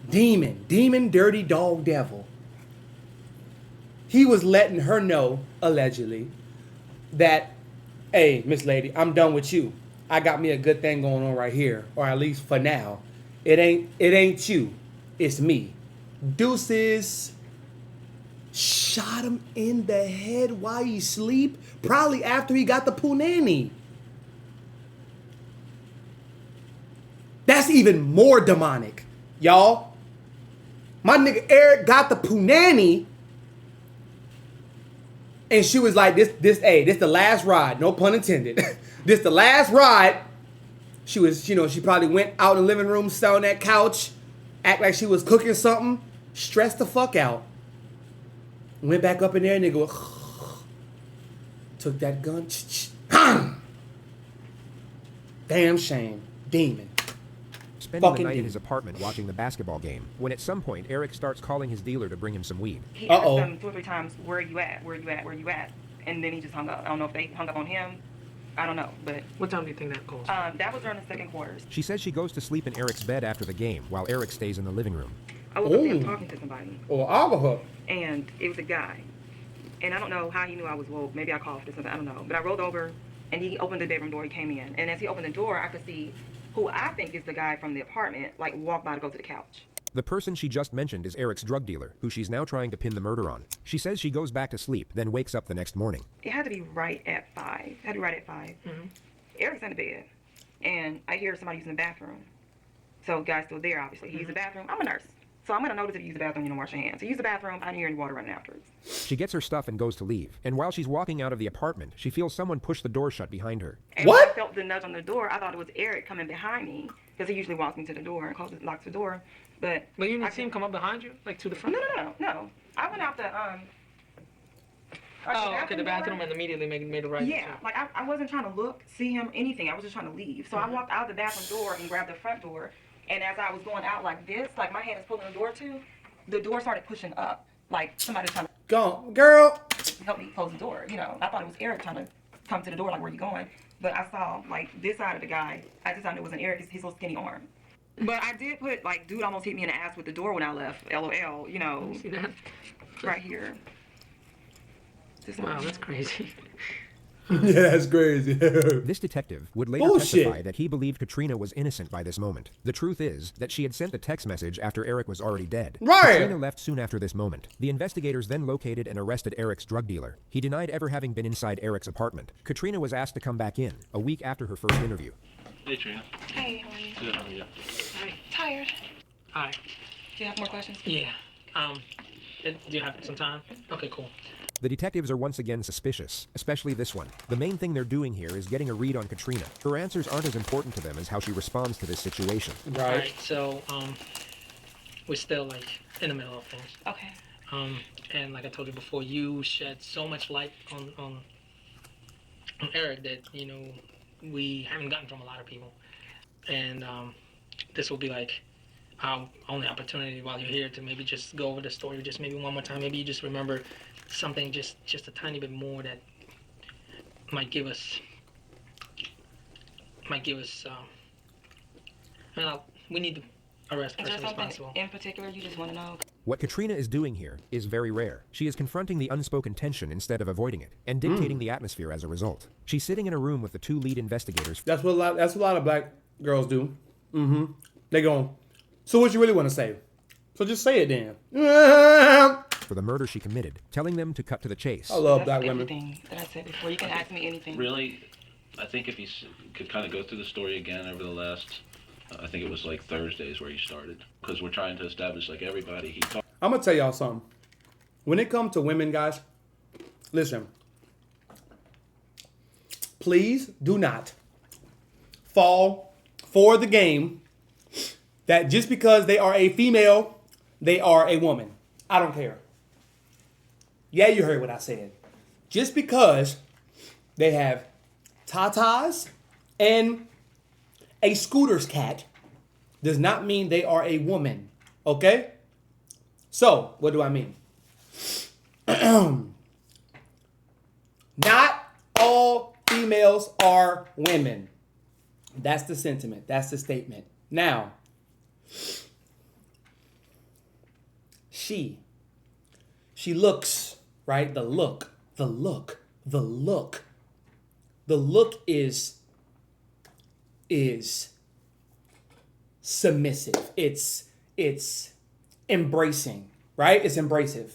A: Demon, dirty dog devil. He was letting her know, allegedly, that, hey, Miss Lady, I'm done with you. I got me a good thing going on right here, or at least for now. It ain't you, it's me. Deuces. Shot him in the head while he sleep, probably after he got the punani. That's even more demonic, y'all. My nigga Eric got the punani, and she was like, this the last ride, no pun intended. This the last ride. She was, she probably went out in the living room, sat on that couch, act like she was cooking something, stressed the fuck out. Went back up in there and nigga took that gun. Damn shame. Demon.
C: Spending
A: Fucking
C: the night in
A: demon.
C: his apartment watching the basketball game, when at some point Eric starts calling his dealer to bring him some weed.
S: He asked them 2 or 3 times, where are you at? Where you at? Where you at? And then he just hung up. I don't know if they hung up on him. I don't know, but...
R: What time do you think that goes?
S: That was during the second quarters.
C: She says she goes to sleep in Eric's bed after the game, while Eric stays in the living room.
S: I woke up there talking to somebody.
A: Or Alcohol.
S: And it was a guy. And I don't know how he knew I was woke. Maybe I coughed or something. I don't know. But I rolled over, and he opened the bedroom door. He came in. And as he opened the door, I could see who I think is the guy from the apartment, like walked by to go to the couch.
C: The person she just mentioned is Eric's drug dealer, who she's now trying to pin the murder on. She says she goes back to sleep, then wakes up the next morning.
S: It had to be right at 5. It had to be right at 5. Eric's in the bed, and I hear somebody using the bathroom. So the guy's still there, obviously. He used the bathroom. I'm a nurse. So I'm going to notice if you use the bathroom, you don't wash your hands. So use the bathroom. I didn't hear any water running afterwards.
C: She gets her stuff and goes to leave. And while she's walking out of the apartment, she feels someone push the door shut behind her.
S: And when I felt the nudge on the door, I thought it was Eric coming behind me, because he usually walks me to the door and locks the door. But
R: you didn't see him come up behind you, like to the front?
S: No. I went out the
R: the bathroom and immediately made a right.
S: Yeah, like I wasn't trying to look, see him, anything. I was just trying to leave. So I walked out the bathroom door and grabbed the front door. And as I was going out like this, like my hand is pulling the door too, the door started pushing up, like somebody trying to
A: go, girl,
S: help me close the door. You know, I thought it was Eric trying to come to the door, like, where you going? But I saw like this side of the guy. I just thought it wasn't Eric. His little skinny arm. But I did put like, dude almost hit me in the ass with the door when I left. LOL. You know,
R: see that?
S: Right here.
R: Wow, that's crazy.
A: Yeah, that's crazy.
C: This detective would later testify that he believed Katrina was innocent by this moment. The truth is that she had sent the text message after Eric was already dead.
A: Right.
C: Katrina left soon after this moment. The investigators then located and arrested Eric's drug dealer. He denied ever having been inside Eric's apartment. Katrina was asked to come back in a week after her first interview.
T: Hey, Trina.
S: Hey, how are you?
T: Good, how are you?
S: Hi. Tired.
R: Hi.
S: Do you have more questions?
R: Yeah. Do you have some time? Okay, cool.
C: The detectives are once again suspicious, especially this one. The main thing they're doing here is getting a read on Katrina. Her answers aren't as important to them as how she responds to this situation.
R: Right. So, we're still like in the middle of things.
S: Okay.
R: And like I told you before, you shed so much light on Eric that, you know, we haven't gotten from a lot of people. And this will be like our only opportunity while you're here to maybe just go over the story just maybe one more time. Maybe you just remember something just a tiny bit more that might give us we need to arrest the
S: Is there
R: person
S: something
R: responsible.
S: in particular you just want to know?
C: What Katrina is doing here is very rare. She is confronting the unspoken tension instead of avoiding it, and dictating the atmosphere as a result. She's sitting in a room with the two lead investigators.
A: That's what a lot of black girls do. They go, so what you really want to say? So just say it then.
C: For the murder she committed, telling them to cut to the chase.
A: I love black women.
S: Everything that I said before, you can ask me anything.
T: Really, I think if you could kind of go through the story again over the last, I think it was like Thursdays where you started, because we're trying to establish like everybody.
A: I'm going to tell y'all something. When it comes to women, guys, listen. Please do not fall for the game that just because they are a female, they are a woman. I don't care. Yeah, you heard what I said. Just because they have tatas and a scooter's cat does not mean they are a woman. Okay? So, what do I mean? Not all females are women. That's the sentiment. That's the statement. Now, she looks, right? The look is submissive. It's embracing, right? It's embracive.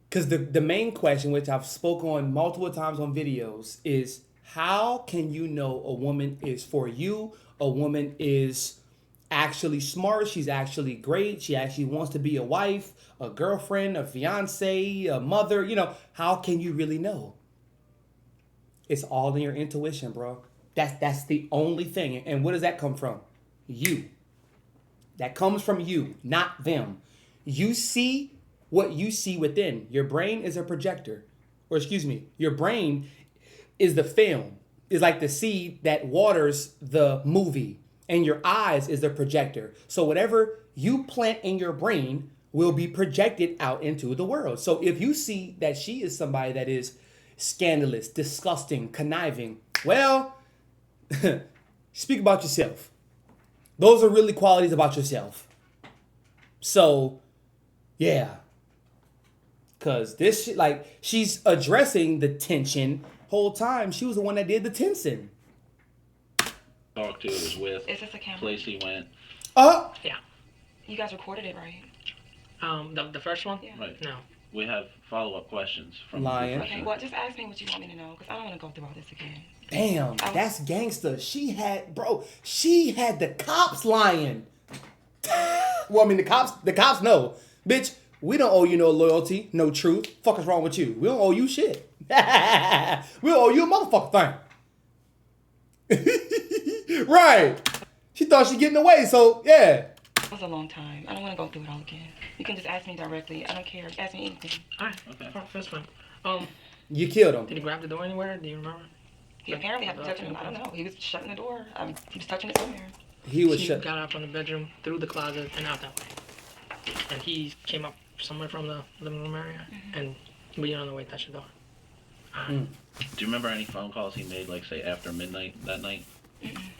A: Because the main question, which I've spoken on multiple times on videos, is how can you know a woman is for you? A woman is actually smart. She's actually great. She actually wants to be a wife, a girlfriend, a fiance, a mother. You know, how can you really know? It's all in your intuition, bro. That's the only thing. And where does that come from? You. That comes from you, not them. You see what you see within. Your brain is a projector. Or excuse me, your brain is the film. Is like the seed that waters the movie. And your eyes is the projector. So whatever you plant in your brain will be projected out into the world. So if you see that she is somebody that is scandalous, disgusting, conniving, well, speak about yourself. Those are really qualities about yourself. So, yeah. Because this, like, she's addressing the tension whole time she was the one that did the Tenson.
T: Talked to, was with.
S: Is this a camera?
T: Place he went.
R: Yeah.
S: You guys recorded it, right?
R: The first one?
S: Yeah.
T: Right.
R: No.
T: We have follow-up questions from
A: Lying.
T: the
S: Okay, well, just ask me what you want me to know, because I don't want to go through all this again.
A: Damn, that's gangster. She had the cops lying. Well, I mean, the cops know. Bitch, we don't owe you no loyalty, no truth. Fuck is wrong with you? We don't owe you shit. We don't owe you a motherfucking thing. Right. She thought she getting away, so yeah.
S: It was a long time. I don't want to go through it all again. You can just ask me directly. I don't care. Ask me anything.
R: Alright, okay. That's fine.
A: You killed him.
R: Did he grab the door anywhere? Do you remember?
S: He apparently had to touch him. I don't know. He was shutting the door. He was touching it somewhere.
A: He
R: got out from the bedroom, through the closet, and out that way. And he came up somewhere from the living room area, and we didn't know wait that shit door.
T: Do you remember any phone calls he made, like say after midnight that night?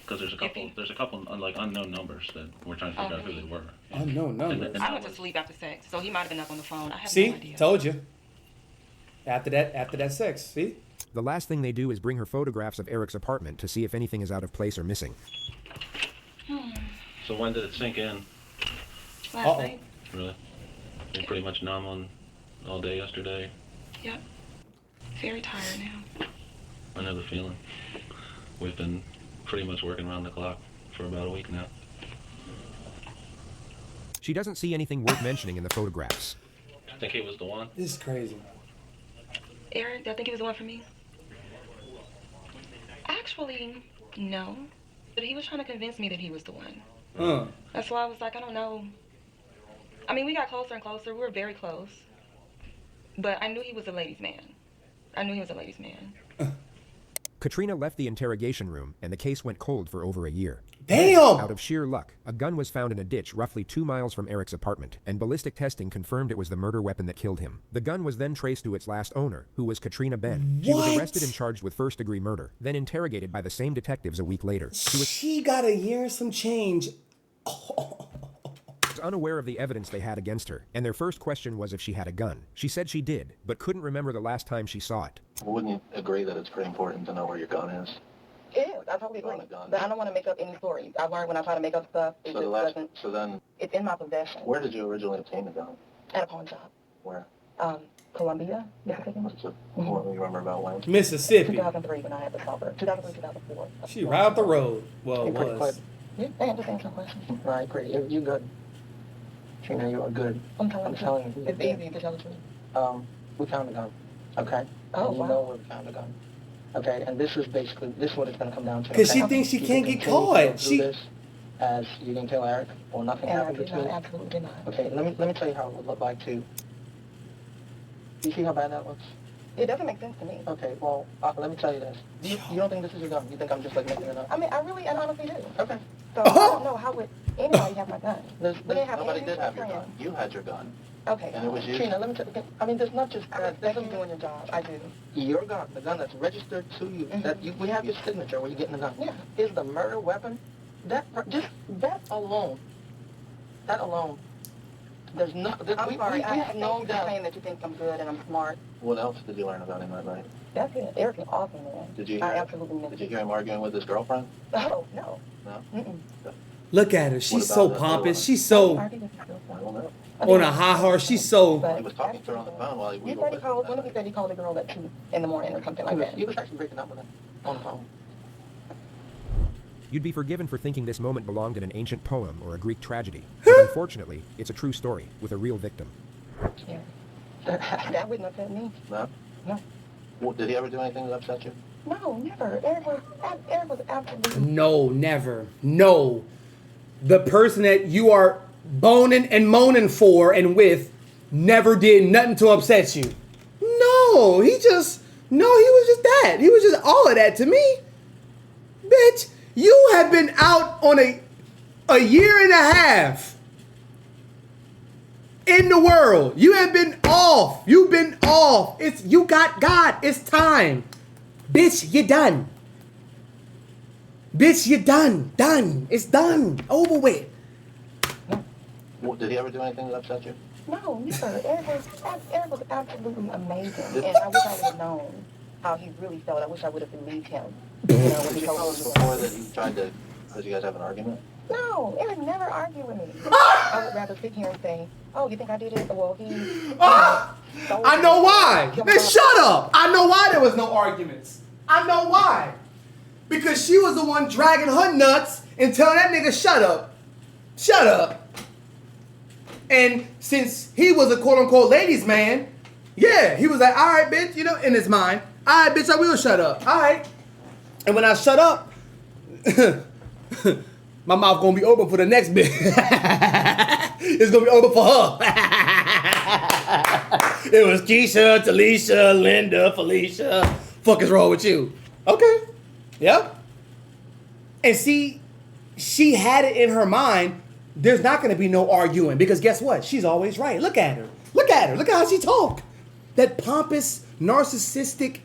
T: Because there's a couple like unknown numbers that we're trying to figure out who they were.
A: Unknown numbers.
S: I went to sleep after sex, so he might have been up on the phone. I have
A: no
S: idea.
A: See, told you. After that sex, see?
C: The last thing they do is bring her photographs of Eric's apartment to see if anything is out of place or missing.
T: So when did it sink in?
S: Last night.
T: Really? You're pretty much numb all day yesterday.
S: Yep. Very tired now.
T: I know the feeling. We've been pretty much working around the clock for about a week now.
C: She doesn't see anything worth mentioning in the photographs.
T: I think he was the one.
A: This is crazy.
S: Eric, do I think he was the one for me? Actually, no. But he was trying to convince me that he was the one. That's why I was like, I don't know. I mean, we got closer and closer. We were very close. But I knew he was a ladies' man.
C: Katrina left the interrogation room, and the case went cold for over a year.
A: Damn!
C: Out of sheer luck, a gun was found in a ditch roughly 2 miles from Eric's apartment, and ballistic testing confirmed it was the murder weapon that killed him. The gun was then traced to its last owner, who was JC. She was arrested and charged with first-degree murder, then interrogated by the same detectives a week later.
A: She got a year and some change.
C: Was unaware of the evidence they had against her, and their first question was if she had a gun. She said she did, but couldn't remember the last time she saw it.
U: Wouldn't you agree that it's pretty important to know where your gun is?
V: Yeah, I totally agree. But I don't want to make up any stories. I learned when I try to make up stuff,
U: So then,
V: it's in my possession.
U: where did you originally obtain the gun?
V: At a pawn shop.
U: Where?
V: Columbia, Mississippi.
U: What do you remember about when?
A: Mississippi.
V: 2003 when I had the stopper. 2003, 2004.
A: She right up the road. Well, it was.
V: Yeah, just answer questions.
U: Right, great. You good. Trina, you are good.
V: I'm telling you. It's easy to tell the truth.
U: We found the gun. Okay?
V: Oh,
U: and you
V: wow.
U: know where we found the gun. Okay, and this is what it's going to come down to.
A: Because
U: okay?
A: she thinks she
U: You
A: can't
U: can
A: get
U: continue to
A: caught.
U: go through this as you didn't tell Eric, or nothing happened between.
V: Absolutely not.
U: Okay, let me tell you how it would look like too. You see how bad that looks?
V: It doesn't make sense to me.
U: Okay, well, let me tell you this. You don't think this is your gun? You think I'm just like making it up?
V: I mean, I really and honestly do.
U: Okay.
V: So I don't know how would anybody have my gun.
U: Nobody did have your gun. You had your gun.
V: Okay.
U: And it was used.
V: Trina, let me tell you. I mean, there's not just that. That's you doing your job. I do.
U: Your gun, the gun that's registered to you, we have your signature when you're getting the gun.
V: Yeah.
U: Is the murder weapon? That alone. There's no.
V: I'm sorry.
U: We
V: I
U: have no doubt.
V: saying that you think I'm good and I'm smart.
U: What else did you learn about him that night?
V: That's it. Eric's an awesome man.
U: Did you?
V: I absolutely miss
U: Did you hear him arguing with his girlfriend?
V: Oh, no.
U: No.
A: Look at her. She's so pompous. She's so
U: I don't know.
A: on a high horse. She's so.
U: He was talking to her on the phone while we
V: He
U: were
V: said he
U: with
V: called,
U: him.
V: when he said he called the girl at 2 in the morning or something like that.
U: He was actually breaking up with her on the phone.
C: You'd be forgiven for thinking this moment belonged in an ancient poem or a Greek tragedy. But unfortunately, it's a true story with a real victim.
V: Yeah. That wouldn't upset me.
U: No?
V: No.
U: Well, did he ever do anything that upset you?
V: No, never. Eric was absolutely...
A: No, never. No. The person that you are boning and moaning for and with never did nothing to upset you. No, he was just that. He was just all of that to me. Bitch, you have been out on a year and a half in the world. You have been off. You've been off. You got God. It's time. Bitch, you done. Bitch, you done. Done. It's done. Over with.
U: Well, did he ever do anything that upset you?
V: No, never. Eric was absolutely amazing, and I wish I would have known. how he really felt. I wish I would have believed him. You know, when he told me
U: Before that he tried to, did you guys have an argument?
V: No, Eric never argued with me. I would rather sit here and say, oh, you think I did it? Well, he...
A: I know why. Man, shut up. I know why there was no arguments. I know why. Because she was the one dragging her nuts and telling that nigga, shut up. Shut up. And since he was a quote-unquote ladies' man, yeah, he was like, all right, bitch, you know, in his mind, all right, bitch, I will shut up. All right. And when I shut up, my mouth gonna be open for the next bitch. It's gonna be open for her. It was Keisha, Talisha, Linda, Felicia. Fuck is wrong with you? Okay. Yep. And see, she had it in her mind, there's not gonna be no arguing because guess what? She's always right. Look at her. Look at her. Look at how she talk. That pompous, narcissistic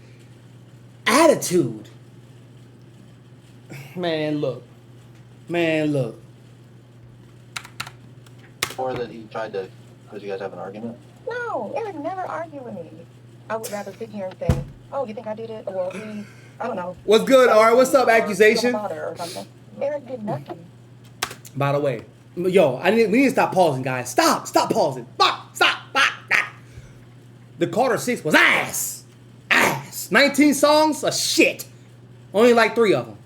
A: attitude. Man, look. Man, look.
U: Before that he tried to, did you guys have an argument?
V: No, Eric never argued with me. I would rather sit here and say, oh, you think I did it? Well, he... I don't know.
A: What's good, Ari? What's up, accusation?
V: Or something. Eric did nothing.
A: By the way, yo, we need to stop pausing, guys. Stop pausing. Stop. The Carter 6 was ass. 19 songs, a shit. Only like 3 of them.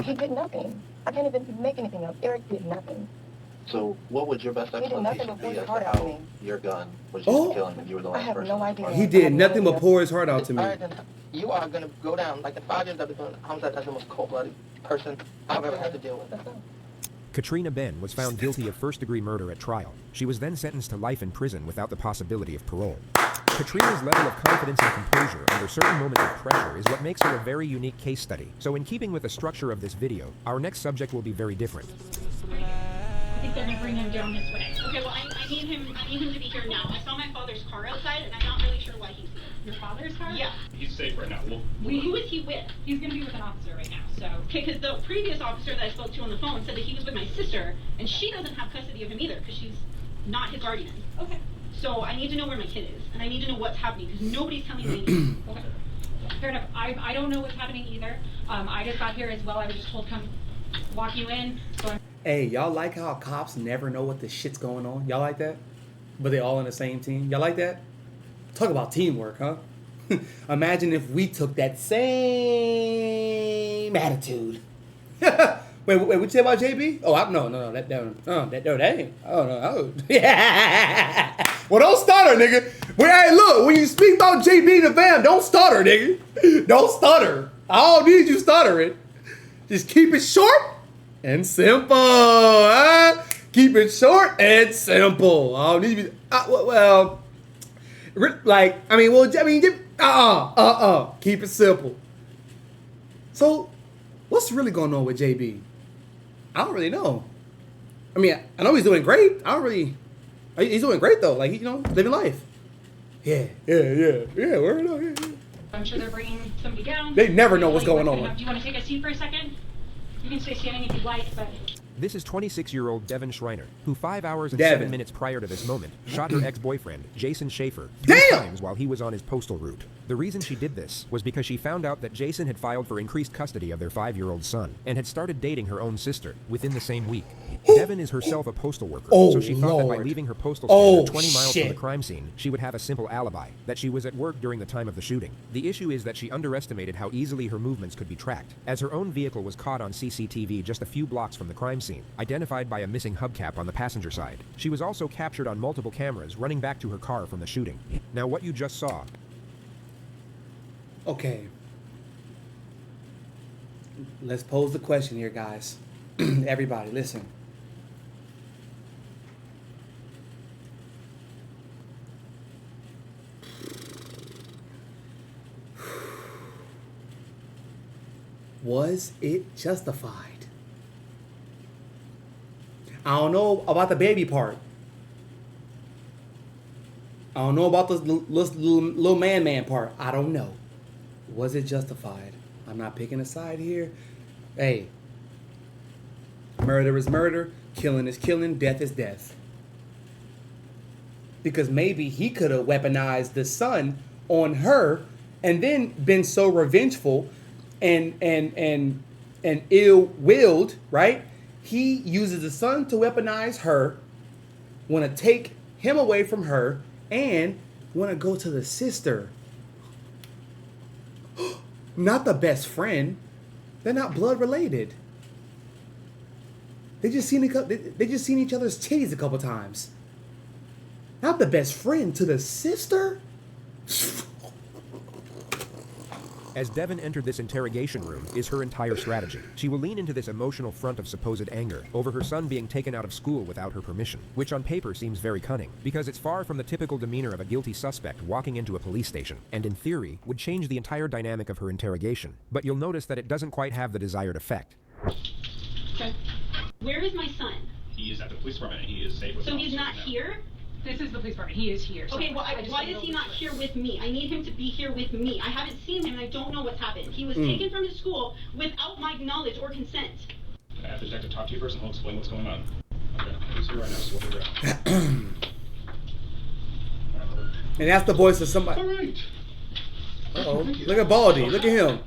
V: He did nothing. I can't even make anything up. Eric did nothing.
U: So what would your best
V: He did nothing
U: explanation
V: but pour
U: be
V: his
U: as
V: heart
U: to
V: out to
U: how
V: me.
U: your gun was used to kill him and you were the
V: I
U: last
V: have
U: person?
V: no idea.
A: He did nothing but pour his heart out to me.
U: Alright, then you are going to go down like the 5 years I've been doing homicide as the most cold-blooded person I've ever had to deal with.
C: Katrina Ben was found guilty of first-degree murder at trial. She was then sentenced to life in prison without the possibility of parole. Katrina's level of confidence and composure under certain moments of pressure is what makes her a very unique case study. So in keeping with the structure of this video, our next subject will be very different.
E: I think they're gonna bring him down this way. Okay, well I need him to be here now. I saw my father's car outside and I'm not really sure why he's here. Your father's car? Yeah.
H: He's safe right now.
E: Who is he with? He's gonna be with an officer right now, so. Okay, because the previous officer that I spoke to on the phone said that he was with my sister and she doesn't have custody of him either because she's not his guardian. Okay. So I need to know where my kid is and I need to know what's happening because nobody's telling me anything. Okay. Fair enough. I don't know what's happening either. I just got here as well. I was just told come walk you in. So
A: Hey, y'all like how cops never know what the shit's going on? Y'all like that? But they all on the same team? Y'all like that? Talk about teamwork, huh? Imagine if we took that same attitude. Wait, what you say about JB? Oh, no, that ain't. Oh, no. Yeah. Well, don't stutter, nigga. Hey, look, when you speak about JB the fam, don't stutter, nigga. Don't stutter. I don't need you stuttering. Just keep it short and simple. Huh? Keep it short and simple. I don't need you. Keep it simple. So, what's really going on with JB? I don't really know. I mean, I know he's doing great. He's doing great though. Like, living life. Yeah. Word up, yeah.
E: I'm sure they're bringing somebody down.
A: They never know what's going on.
E: Do you want to take a seat for a second? You can stay standing if you'd like, but...
C: This is 26-year-old Devin Schreiner, who 5 hours and
A: Devin.
C: 7 minutes prior to this moment shot her ex-boyfriend, Jason Schaefer, 3 times while he was on his postal route. The reason she did this was because she found out that Jason had filed for increased custody of their 5-year-old son and had started dating her own sister within the same week. Devin is herself a postal worker, so she thought that by leaving her postal station 20 miles from the crime scene, she would have a simple alibi, that she was at work during the time of the shooting. The issue is that she underestimated how easily her movements could be tracked, as her own vehicle was caught on CCTV just a few blocks from the crime scene, identified by a missing hubcap on the passenger side. She was also captured on multiple cameras running back to her car from the shooting. Now what you just saw...
A: Okay. Let's pose the question here, guys. Everybody, listen. Was it justified? I don't know about the baby part. I don't know about the little man part. I don't know. Was it justified? I'm not picking a side here. Hey, murder is murder, killing is killing, death is death. Because maybe he could have weaponized the son on her and then been so revengeful and ill-willed, right? He uses the son to weaponize her, want to take him away from her, and want to go to the sister. Not the best friend. They're not blood related. They just seen each other's titties a couple times. Not the best friend to the sister.
C: As Devin entered this interrogation room is her entire strategy. She will lean into this emotional front of supposed anger over her son being taken out of school without her permission, which on paper seems very cunning, because it's far from the typical demeanor of a guilty suspect walking into a police station, and in theory, would change the entire dynamic of her interrogation. But you'll notice that it doesn't quite have the desired effect.
E: Okay. Where is my son?
H: He is at the police department and he is safe with
E: So he's not here?
B: This is the police department. He is here. So
E: Okay, well, why is he not here with me? I need him to be here with me. I haven't seen him and I don't know what's happened. He was taken from his school without my knowledge or consent.
H: I have the detective talk to you first and he'll explain what's going on. Okay, he's here right now, so we'll figure out.
A: And that's the voice of somebody.
H: All right.
A: Uh-oh. Look at Baldy. Look at him.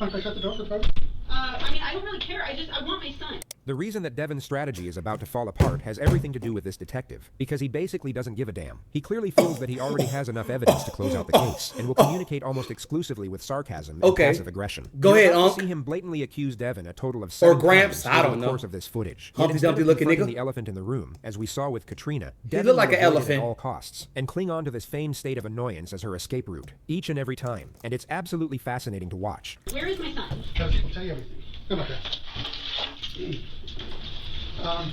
H: Mind if I shut the door for 5?
E: I mean, I don't really care. I want my son.
C: The reason that Devin's strategy is about to fall apart has everything to do with this detective, because he basically doesn't give a damn. He clearly feels that he already has enough evidence to close out the case, and will communicate almost exclusively with sarcasm and passive aggression.
A: Go ahead,
C: You'll
A: Unc.
C: see him blatantly accuse Devin a total of
A: Or
C: 7
A: Gramps,
C: times
A: I
C: over
A: don't
C: the
A: know.
C: course of this footage.
A: Humpty
C: Yet instead
A: Dumpty
C: of
A: looking
C: confronting
A: nigga.
C: the elephant in the room, as we saw with Katrina,
A: He
C: Devin
A: look like
C: will
A: an
C: avoid it
A: elephant.
C: at all costs, and cling on to this feigned state of annoyance as her escape route, each and every time, and it's absolutely fascinating to watch.
E: Where is my son?
H: I'll tell you everything. Come up here.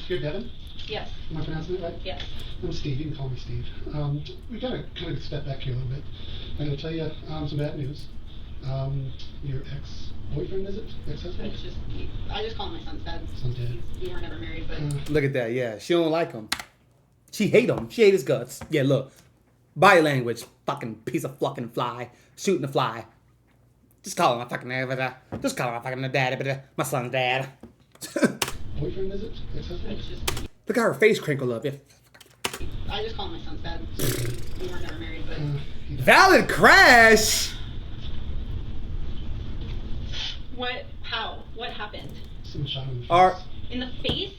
H: You're Devin?
E: Yes.
H: Am I pronouncing it right?
E: Yes.
H: I'm Steve. You can call me Steve. We gotta kind of step back here a little bit. I'm gonna tell you some bad news. Your ex-boyfriend, is it? Ex-husband?
E: It's just, I just call him my son's dad.
H: Son's dad.
E: We were never married, but...
A: Look at that. Yeah, she don't like him. She hate him. She hate his guts. Yeah, look. Body language. Fucking piece of fucking fly. Shooting the fly. Just call him my fucking dad. Just call him my fucking dad. My son's dad.
H: Boyfriend, is it? Ex-husband?
E: It's just,
A: Look at her face crinkle up.
E: I just call him my son's dad. We were never married, but...
A: Valid crash.
E: What? How? What happened?
H: Someone shot him in the face.
A: Are
E: In the face?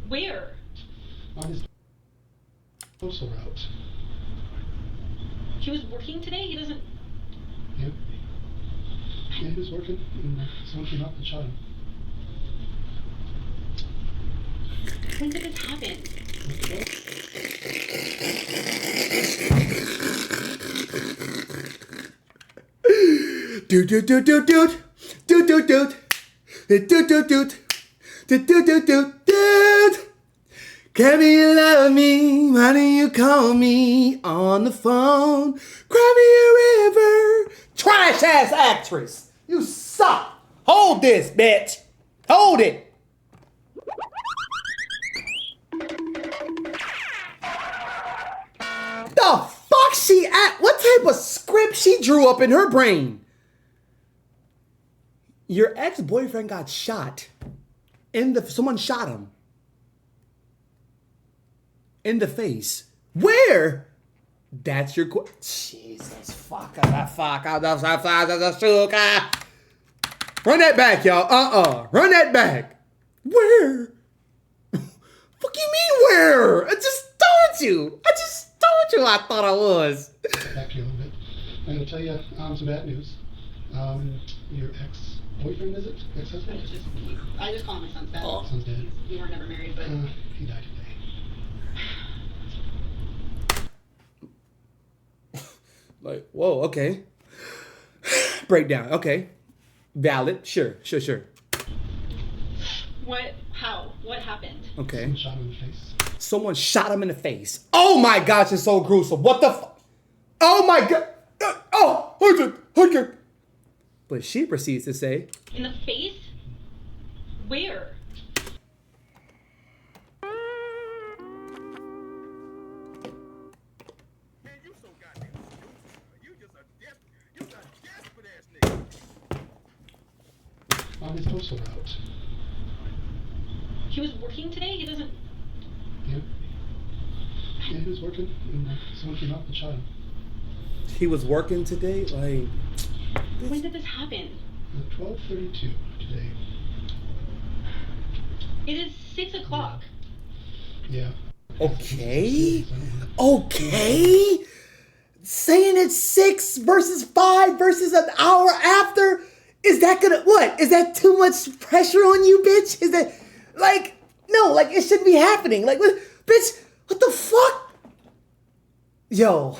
E: Where?
H: On his postal route.
E: He was working today? He doesn't...
H: Yep. Yeah, he was working, and someone came up and shot him.
E: When did this happen?
A: Dude. Can you love me? Why do you call me on the phone? Cry me a river. Trash ass actress. You suck. Hold this, bitch. Hold it. The fuck she at? What type of script she drew up in her brain? Your ex-boyfriend got shot. Someone shot him. In the face. Where? That's your Jesus fuck. Run that back, y'all. Run that back. Where? Fuck you mean where? I just told you. I thought I was.
H: Back here a little bit. I'm going to tell you some bad news. Your ex-boyfriend, is it? Ex-husband?
E: It's just, I just call him my son's dad.
H: Son's dead.
E: We were never married, but...
H: He died today.
A: Like, whoa, okay. Breakdown, okay. Valid, sure.
E: What? How? What happened?
A: Okay.
H: Someone shot him in the face.
A: Someone shot him in the face. Oh my gosh, it's so gruesome. What the fuck? Oh my god. Okay. But she proceeds to say,
E: In the face? Where?
H: On his postal route.
E: He was working today? He doesn't...
H: Yep. Yeah, he was working, and someone came up and shot him.
A: He was working today? Like...
E: When did this happen?
H: 12:32 today.
E: It is 6 o'clock.
H: Yeah.
A: Okay. Okay. Saying it's 6 versus 5 versus an hour after, is that gonna, what? Is that too much pressure on you, bitch? Is that, like, no, like, it shouldn't be happening. Like, what, bitch, what the fuck? Yo.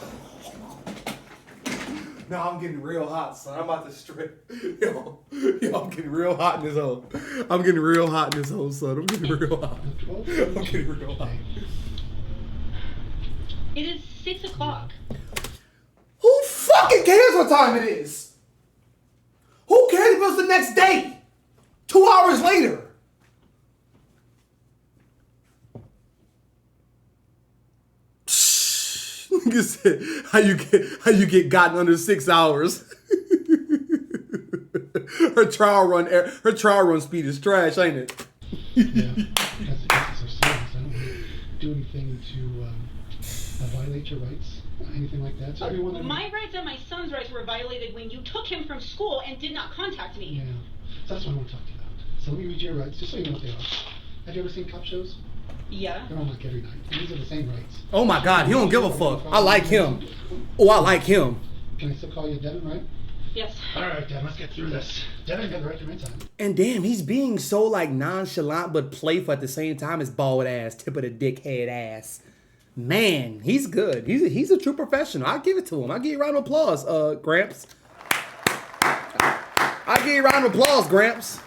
A: No, I'm getting real hot, son. I'm about to strip. Yo, I'm getting real hot in this hole. I'm getting real hot in this hole, son. I'm getting real hot. I'm getting real hot.
E: It is 6 o'clock.
A: Who fucking cares what time it is? Who cares if it was the next day? 2 hours later. Nigga said, how you get gotten under 6 hours? her trial run speed is trash, ain't it?
H: Yeah, because it's so serious. I don't want to do anything to violate your rights, anything like that. So everyone that
E: My rights and my son's rights were violated when you took him from school and did not contact me.
H: Yeah, so that's what I want to talk to you about. So let me read your rights, just so you know what they are. Have you ever seen cop shows?
E: Yeah.
H: They're on like every night. These are the same rights.
A: Oh my God, he don't give a fuck. I like him. Oh, I like him.
H: Can I still call you Devin, right?
E: Yes.
H: All right, Devin, let's get through this. Devin, got the right to remain silent.
A: And damn, he's being so like nonchalant but playful at the same time as bald ass, tip of the dick head ass. Man, he's good. He's a true professional. I give it to him. I give you a round of applause, Gramps. I give you a round of applause, Gramps.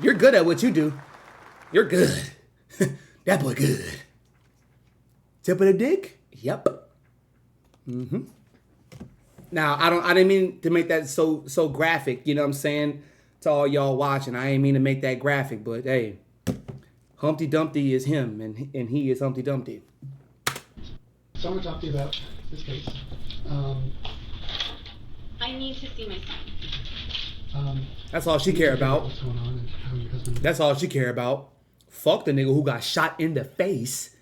A: You're good at what you do. You're good. That boy good. Tip of the dick? Yep. Mm-hmm. Now, I didn't mean to make that so graphic, you know what I'm saying? To all y'all watching. I ain't mean to make that graphic, but hey, Humpty Dumpty is him and he is Humpty Dumpty.
H: So I want to talk to you about this case.
E: I need to see my son.
A: That's all she care about.
H: What's going on and how your husband...
A: That's all she care about. Fuck the nigga who got shot in the face,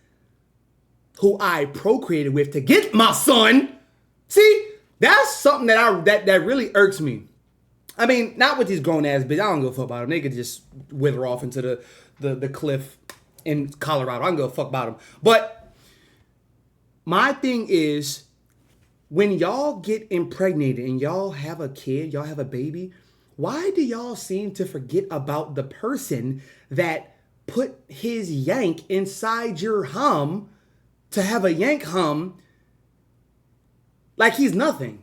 A: who I procreated with to get my son. See, that's something that really irks me. I mean, not with these grown ass bitches. I don't give a fuck about them. They could just wither off into the cliff in Colorado. I don't give a fuck about them. But my thing is, when y'all get impregnated and y'all have a kid, y'all have a baby, why do y'all seem to forget about the person that put his yank inside your hum to have a yank hum like he's nothing?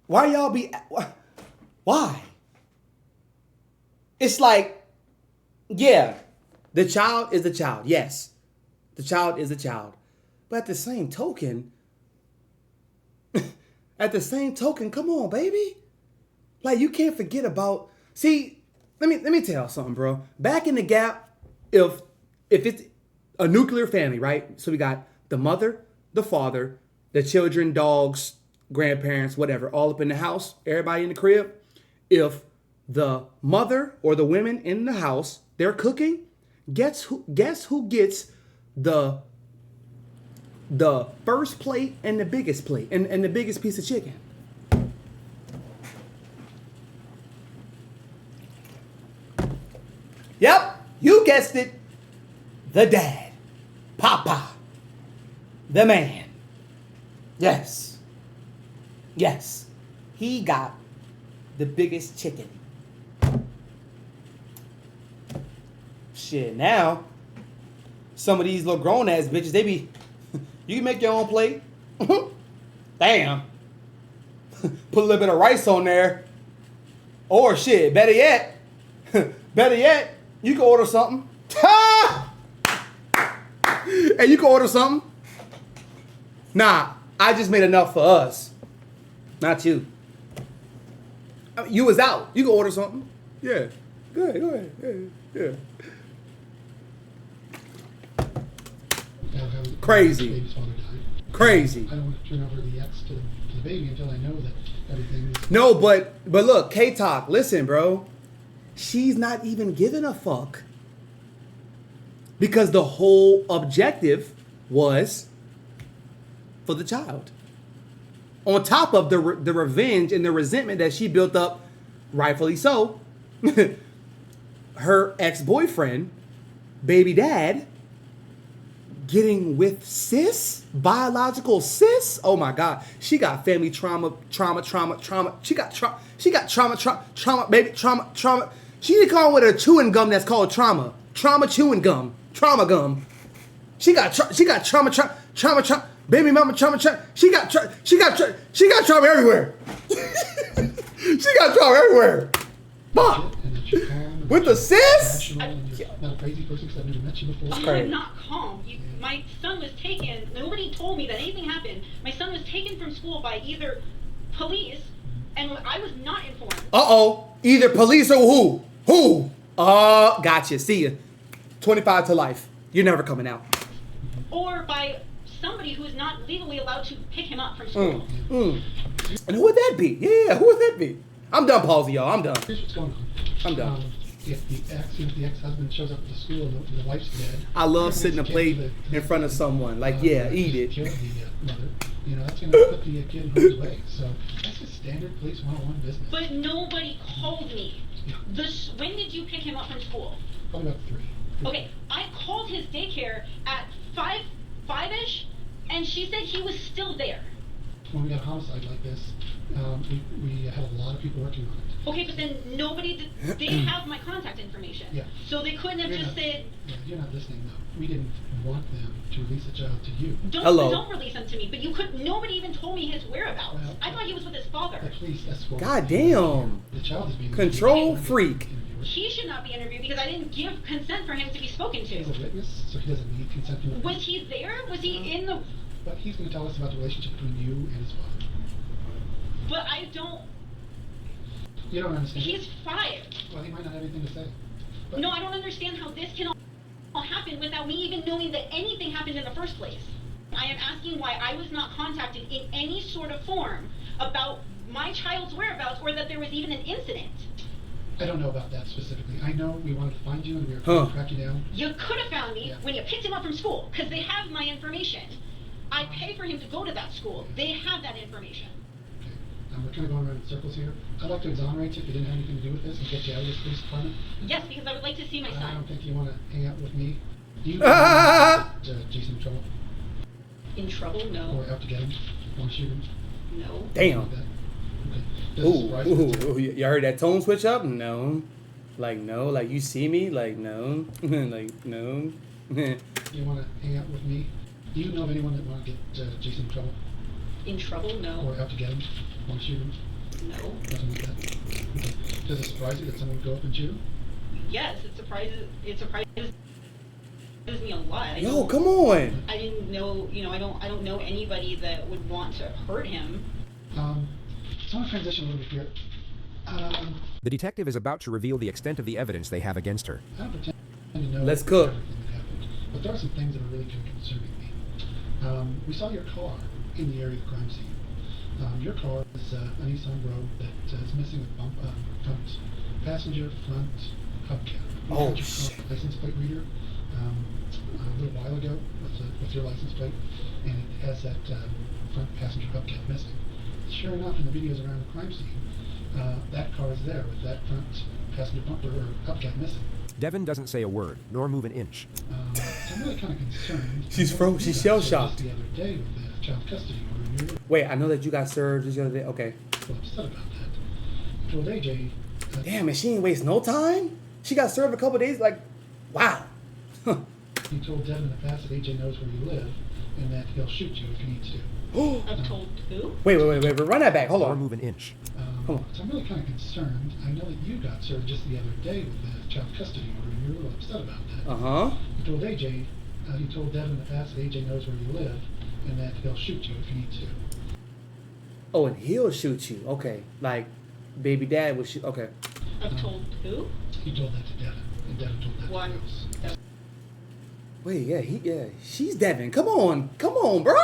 A: Why y'all be... Why? It's like, yeah, the child is the child. Yes, the child is the child. But at the same token, come on, baby. Like, you can't forget about... See, let me tell y'all something, bro. Back in the gap, if it's a nuclear family, right? So we got the mother, the father, the children, dogs, grandparents, whatever, all up in the house, everybody in the crib. If the mother or the women in the house, they're cooking, guess who gets the first plate and the biggest plate and the biggest piece of chicken? Yep, you guessed it. The dad. Papa. The man. Yes. Yes. He got the biggest chicken. Shit, now, some of these little grown ass bitches, they be, you can make your own plate. Damn. Put a little bit of rice on there. Or shit, better yet, you can order something. And you can order something. Nah, I just made enough for us. Not you. You was out. You can order something. Yeah. Go ahead. Yeah. Crazy. Crazy.
H: I don't want to turn over the X to the baby until I know that everything's...
A: No, but look, K-Talk, listen, bro. She's not even giving a fuck. Because the whole objective was for the child. On top of the revenge and the resentment that she built up, rightfully so, her ex-boyfriend, baby dad, getting with sis, biological sis. Oh my God, she got family trauma. She got trauma, baby, trauma. She need to come with a chewing gum that's called trauma chewing gum, trauma gum. She got trauma. Baby mama trauma. She got trauma everywhere. She got trauma everywhere. Fuck. With the sis?
H: Not a crazy person because I've never met you before.
E: I'm not calm. My son was taken. Nobody told me that anything happened. My son was taken from school by either police, and I was not informed.
A: Uh-oh. Either police or who? Who? Gotcha. See ya. 25 to life. You're never coming out.
E: Or by somebody who is not legally allowed to pick him up from school.
A: And who would that be? Yeah, who would that be? I'm done, Palsy, y'all. I'm done.
H: Here's what's going on.
A: I'm done.
H: If the ex-husband shows up at the school and the wife's dead.
A: I love sitting a plate in front of someone. Like, yeah, eat it.
H: Kill the mother. You know, that's going to put the kid in harm's way. So that's just standard police 101 business.
E: But nobody called me. When did you pick him up from school?
H: Probably about 3.
E: Okay, I called his daycare at 5-ish, and she said he was still there.
H: When we got a homicide like this, we had a lot of people working on it.
E: Okay, but then they didn't have my contact information.
H: Yeah.
E: So they couldn't have just said...
H: Yeah, you're not listening, though. We didn't want them to release a child to you.
E: Don't release him to me, but nobody even told me his whereabouts.
H: Well,
E: I thought he was with his father.
H: The police escort.
A: God damn.
H: The child is being
A: Control freak.
E: He should not be interviewed because I didn't give consent for him to be spoken to.
H: He's a witness, so he doesn't need consent from the
E: Was he there? Was he in the...
H: But he's going to tell us about the relationship between you and his father.
E: But I don't...
H: You don't understand.
E: He's fired.
H: Well, he might not have anything to say. But
E: no, I don't understand how this can all happen without me even knowing that anything happened in the first place. I am asking why I was not contacted in any sort of form about my child's whereabouts or that there was even an incident.
H: I don't know about that specifically. I know we wanted to find you and we were trying to track you down.
E: You could have found me when you picked him up from school because they have my information. I pay for him to go to that school. They have that information.
H: We're kind of going around in circles here. I'd like to exonerate you if you didn't have anything to do with this and get you out of this police department.
E: Yes, because I would like to see my son.
H: I don't think you want to hang out with me. Do you Jason in trouble?
E: In trouble? No.
H: Or out to get him? Want to shoot him?
E: No.
A: Damn.
H: Okay.
A: Ooh, you heard that tone switch up? No. Like, no. Like, you see me? Like, no. Like, no.
H: You want to hang out with me? Do you know of anyone that want to get Jason in trouble?
E: In trouble? No.
H: Or out to get him? Want to shoot him?
E: No.
H: Nothing like that? Okay. Does it surprise you that someone would go up and shoot him?
E: Yes, it surprises me a lot.
A: Yo, come on.
E: I didn't know, I don't know anybody that would want to hurt him.
H: So I want to transition a little bit here.
C: The detective is about to reveal the extent of the evidence they have against her.
H: I don't pretend to know
A: Let's cook.
H: everything that happened, but there are some things that are really concerning me. We saw your car in the area of the crime scene. Your car is a Nissan Rogue that is missing with front passenger front hubcap. You
A: Oh,
H: got your
A: shit.
H: license plate reader a little while ago with your license plate, and it has that front passenger hubcap missing. Sure enough, in the videos around the crime scene, that car is there with that front passenger bumper or hubcap missing.
C: Devin doesn't say a word, nor move an inch.
H: So I'm really kind of concerned.
A: She's shell-shocked.
H: The other day with the child custody order.
A: Wait, I know that you got served just the other day. Okay.
H: Well, upset about that. I told AJ.
A: Damn, and she didn't waste no time? She got served a couple days? Like, wow.
H: You told Devin in the past that AJ knows where you live and that he'll shoot you if he needs to.
E: I've told who?
A: Wait, run that back. Hold
C: Or
A: on.
C: move an inch.
H: So I'm really kind of concerned. I know that you got served just the other day with the child custody order, and you're a little upset about that.
A: Uh-huh.
H: You told AJ, you told Devin in the past that AJ knows where you live and that he'll shoot you if he needs to.
A: Oh, and he'll shoot you. Okay. Like, baby dad will shoot. Okay.
E: I've told who?
H: He told that to Devin, and Devin told that
E: Why?
H: to else.
A: Wait, yeah, she's Devin. Come on, bro.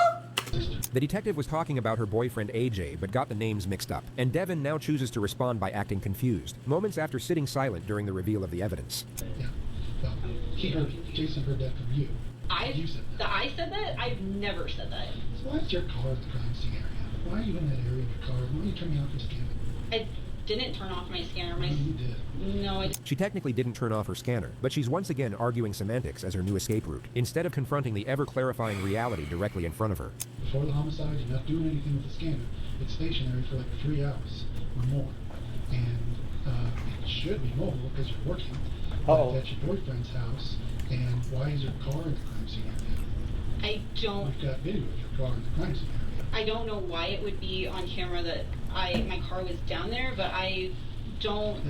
C: The detective was talking about her boyfriend AJ, but got the names mixed up, and Devin now chooses to respond by acting confused, moments after sitting silent during the reveal of the evidence.
H: Yeah. Well, Jason heard that from you. You said that.
E: I said that? I've never said that.
H: So why is your car at the crime scene area? Why are you in that area in your car? Why are you turning off your scanner?
E: I didn't turn off my scanner.
H: No, you did.
E: No, I
C: She technically didn't turn off her scanner, but she's once again arguing semantics as her new escape route, instead of confronting the ever-clarifying reality directly in front of her.
H: Before the homicide, you're not doing anything with the scanner. It's stationary for like 3 hours or more. And it should be mobile because you're working. But that's your boyfriend's house. And why is your car in the crime scene area?
E: I don't...
H: We've got video of your car in the crime scene area.
E: I don't know why it would be on camera that my car was down there, but I don't...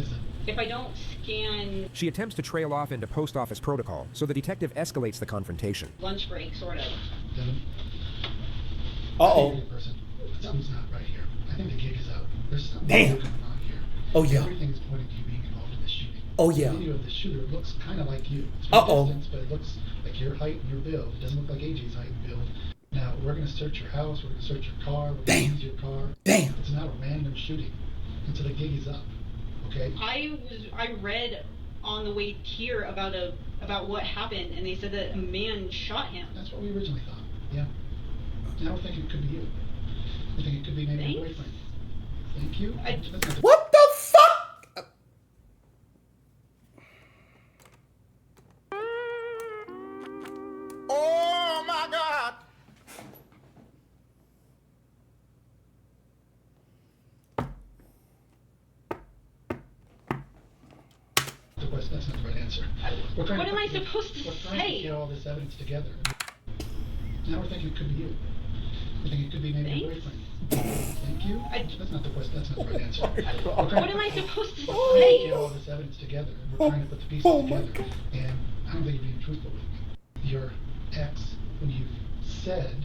E: If I don't scan...
C: She attempts to trail off into post office protocol, so the detective escalates the confrontation.
E: Lunch break, sort of.
H: Devin?
A: Uh-oh.
H: Something's not right here. I think the gig is out. There's something
A: Damn.
H: going on here.
A: Oh, yeah.
H: Everything is pointing to you being involved in this shooting.
A: Oh, yeah.
H: The video of the shooter looks kind of like you. It's from a distance, but it looks like your height and your build. It doesn't look like AJ's height and build. Now, we're going to search your house. We're going to search your car. We're going to use your car.
A: Damn.
H: It's not a random shooting until the gig is up. Okay?
E: I read on the way here about what happened, and they said that a man shot him.
H: That's what we originally thought. Yeah. Now we're thinking it could be you. We think it could be maybe your boyfriend. Thank you.
A: What the fuck?
U: Oh my God!
H: That's not the right answer.
E: What am I supposed to
H: We're trying to
E: say?
H: get all this evidence together. Now we're thinking it could be you. We think it could be maybe your boyfriend. Thank you. That's not the question. That's not the right answer.
E: What am I supposed to
H: We're trying to
E: say?
H: get all this evidence together. We're trying to put the pieces together. And I don't think you're being truthful with me. Your ex, when you said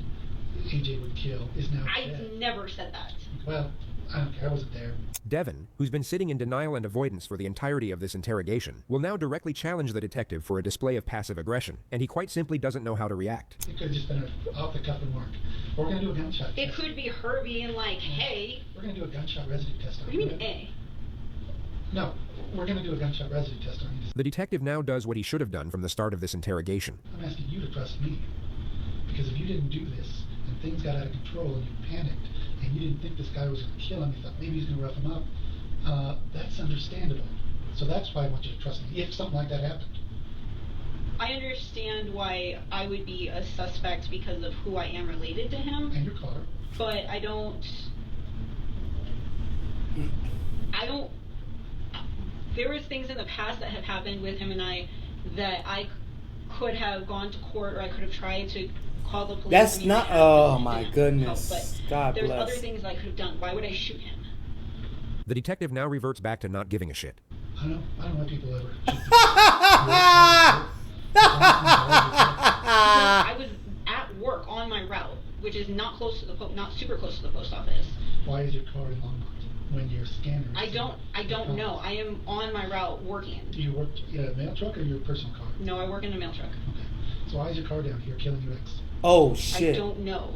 H: AJ would kill, is now dead.
E: I never said that.
H: Well, I don't care. I wasn't there.
C: Devin, who's been sitting in denial and avoidance for the entirety of this interrogation, will now directly challenge the detective for a display of passive aggression, and he quite simply doesn't know how to react.
H: It could have just been an off-the-cuff remark. We're going to do a gunshot
E: It
H: test.
E: could be her being like, hey.
H: We're going to do a gunshot residue test on
E: What do you mean, A?
H: No, we're going to do a gunshot residue test on you.
C: The detective now does what he should have done from the start of this interrogation.
H: I'm asking you to trust me. Because if you didn't do this, and things got out of control, and you panicked, and you didn't think this guy was going to kill him, you thought maybe he's going to rough him up, that's understandable. So that's why I want you to trust me, if something like that happened.
E: I understand why I would be a suspect because of who I am related to him.
H: And your car.
E: But I don't... There was things in the past that have happened with him and I that I could have gone to court, or I could have tried to call the police.
A: That's not... Oh, my goodness. God
E: There's
A: bless.
E: other things I could have done. Why would I shoot him?
C: The detective now reverts back to not giving a shit.
H: I don't know people ever shoot
E: I was at work on my route, which is not close to the not super close to the post office.
H: Why is your car in Longmont when your scanner is
E: I don't know. I am on my route working.
H: Do you work in a mail truck or your personal car?
E: No, I work in a mail truck.
H: Okay. So why is your car down here killing your ex?
A: Oh, shit.
E: I don't know.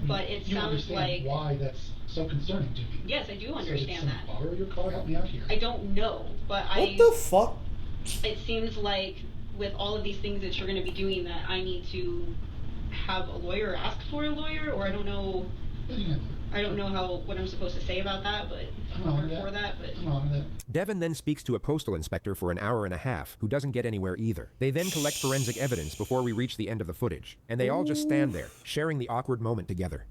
E: But it
H: you
E: sounds
H: understand
E: like...
H: why that's so concerning to me.
E: Yes, I do
H: So did
E: understand
H: someone
E: that.
H: borrow your car? Help me out here.
E: I don't know, but
A: What the fuck?
E: It seems like with all of these things that you're going to be doing that I need to have a lawyer, ask for a lawyer, or I don't know. I don't know what I'm supposed to say about that, but
H: I'm
E: for that. But
C: Devin then speaks to a postal inspector for an hour and a half, who doesn't get anywhere either. They then collect forensic evidence before we reach the end of the footage, and they all just stand there, sharing the awkward moment together.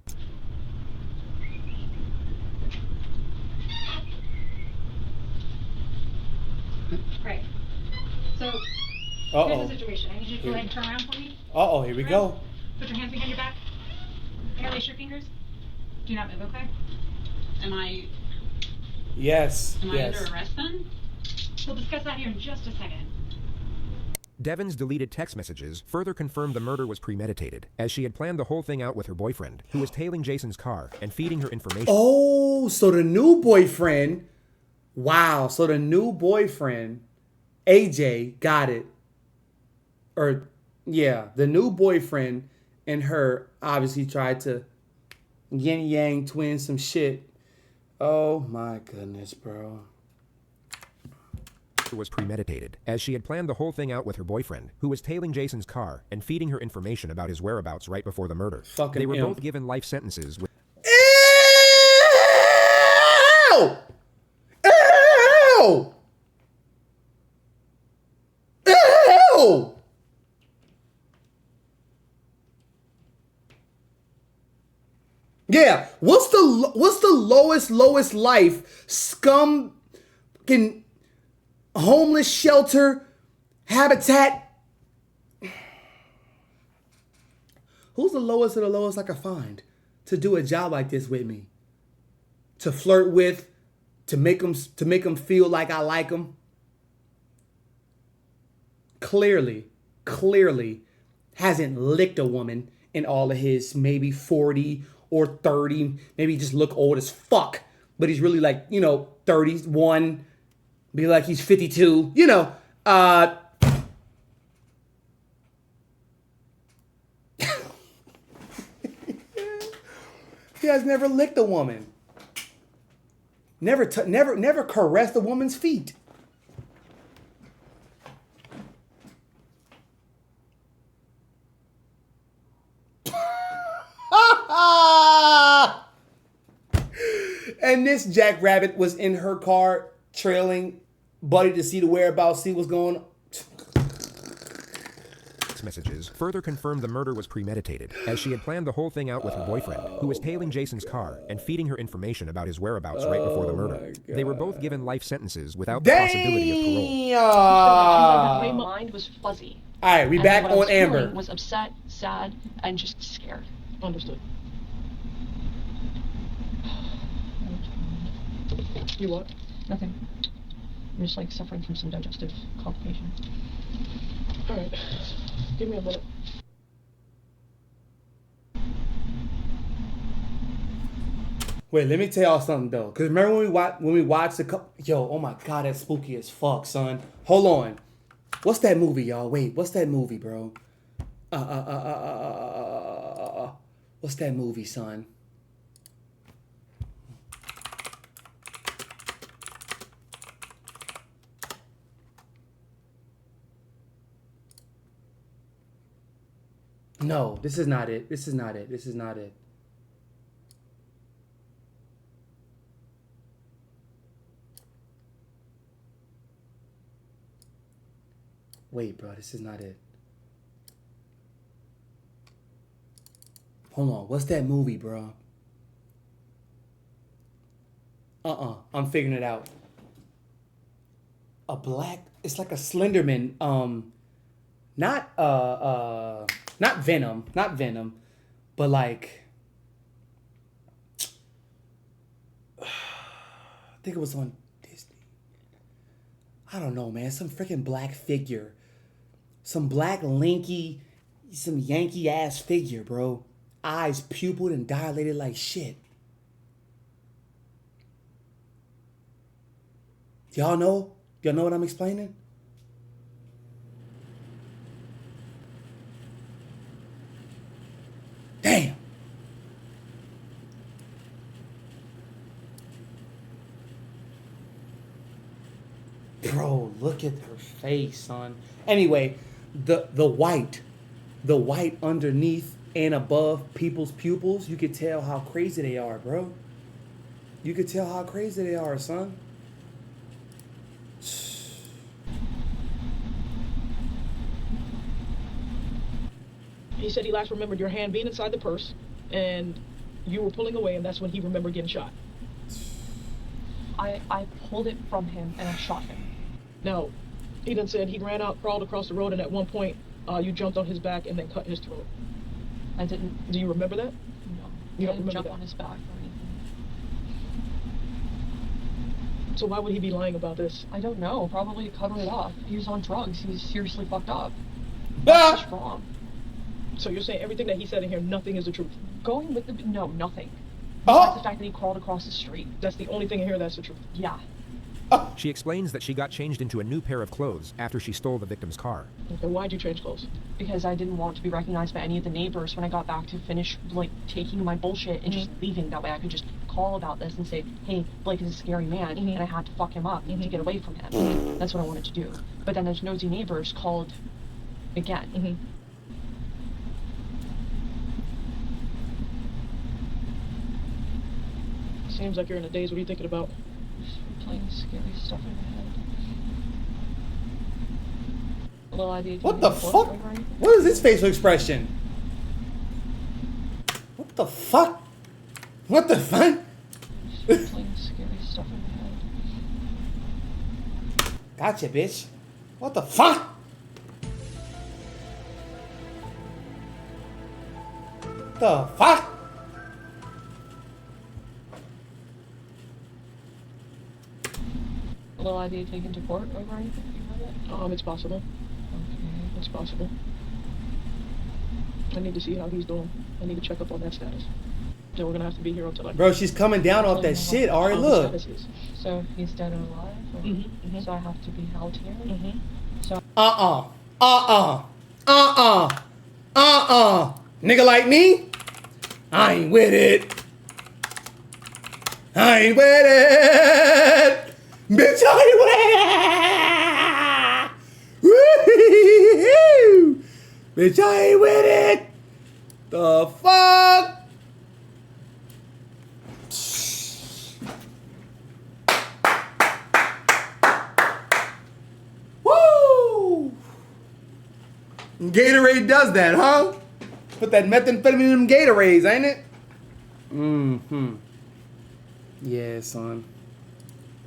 I: Right. So,
A: Uh-oh.
I: here's the situation. I need you to go ahead and turn around for me.
A: Uh-oh, here we go.
I: Put your hands behind your back. Interlace your fingers. Do not move, okay?
E: Am I
A: Yes,
I: I
A: yes.
I: under arrest then? We'll discuss that here in just a second.
C: Devin's deleted text messages further confirmed the murder was premeditated, as she had planned the whole thing out with her boyfriend, who was tailing Jason's car and feeding her information.
A: Oh, so the new boyfriend... Wow, so the new boyfriend, AJ, got it. Or, yeah, the new boyfriend and her obviously tried to yin-yang twin some shit. Oh, my goodness, bro.
C: was premeditated, as she had planned the whole thing out with her boyfriend, who was tailing Jason's car and feeding her information about his whereabouts right before the murder. They were both given life sentences with...
A: Ew! Ew! Ew! Yeah, what's the lowest life scum can homeless shelter habitat? Who's the lowest of the lowest I could find to do a job like this with me? To flirt with, to make them feel like I like them? Clearly hasn't licked a woman in all of his maybe 40 or 30, maybe he just look old as fuck, but he's really like, 31, be like he's 52, he has never licked a woman. Never caressed a woman's feet. And this jackrabbit was in her car trailing Buddy to see the whereabouts, see what's going on.
C: Messages further confirmed the murder was premeditated, as she had planned the whole thing out with her boyfriend, who was tailing Jason's car and feeding her information about his whereabouts right before the murder. They were both given life sentences without the possibility of parole.
D: My mind was fuzzy.
A: All right, we back on Amber.
D: Was upset, sad, and just scared.
B: Understood. You what?
D: Nothing. I'm just like suffering from some digestive complication.
B: All right, give me a minute.
A: Wait, let me tell y'all something though, cause remember when we watched the yo, oh my god, that's spooky as fuck, son. Hold on, what's that movie, y'all? Wait, what's that movie, bro? What's that movie, son? No, this is not it. This is not it. This is not it. Wait, bro, this is not it. Hold on, what's that movie, bro? I'm figuring it out. It's like a Slenderman, not Venom, but like, I think it was on Disney. I don't know, man. Some freaking black figure. Some black lanky, some Yankee ass figure, bro. Eyes pupilled and dilated like shit. Y'all know? Y'all know what I'm explaining? Damn. Bro, look at her face, son. Anyway, the white underneath and above people's pupils, you could tell how crazy they are, bro. You could tell how crazy they are, son.
B: He said he last remembered your hand being inside the purse, and you were pulling away, and that's when he remembered getting shot.
D: I pulled it from him, and I shot him.
B: No, he then said he ran out, crawled across the road, and at one point, you jumped on his back and then cut his throat.
D: I didn't.
B: Do you remember that?
D: No.
B: You don't
D: I didn't
B: remember
D: jump
B: that?
D: on his back or anything.
B: So why would he be lying about this?
D: I don't know. Probably to cover it up. He was on drugs. He was seriously fucked up. That's just wrong.
B: So you're saying everything that he said in here, nothing is the truth?
D: Going with the... No, nothing. Besides the fact that he crawled across the street.
B: That's the only thing in here that's the truth?
D: Yeah.
C: She explains that she got changed into a new pair of clothes after she stole the victim's car.
B: Okay, why'd you change clothes?
D: Because I didn't want to be recognized by any of the neighbors when I got back to finish, like, taking my bullshit and just leaving. That way I could just call about this and say, hey, Blake is a scary man, and I had to fuck him up to get away from him. That's what I wanted to do. But then those nosy neighbors called again.
B: Seems like you're in a daze. What are you thinking about?
D: Playing scary stuff in my head. Will I be
A: What the fuck? What is this facial expression? What the fuck? What the fuck?
D: Playing scary stuff in my head.
A: Gotcha, bitch. What the fuck? The fuck?
D: Will I be taken to court over anything?
B: It's possible.
D: Okay.
B: It's possible. I need to see how he's doing. I need to check up on that status. Then we're gonna have to be here until like.
A: Bro, she's coming down off that shit. Alright, look.
D: So he's dead or alive? Or, So I have to be held here? So.
A: Nigga like me? I ain't with it. I ain't with it. Bitch, I ain't with it. Bitch, I ain't with it. The fuck? Woo! Gatorade does that, huh? Put that methamphetamine in them Gatorades, ain't it? Mm-hmm. Yeah, son.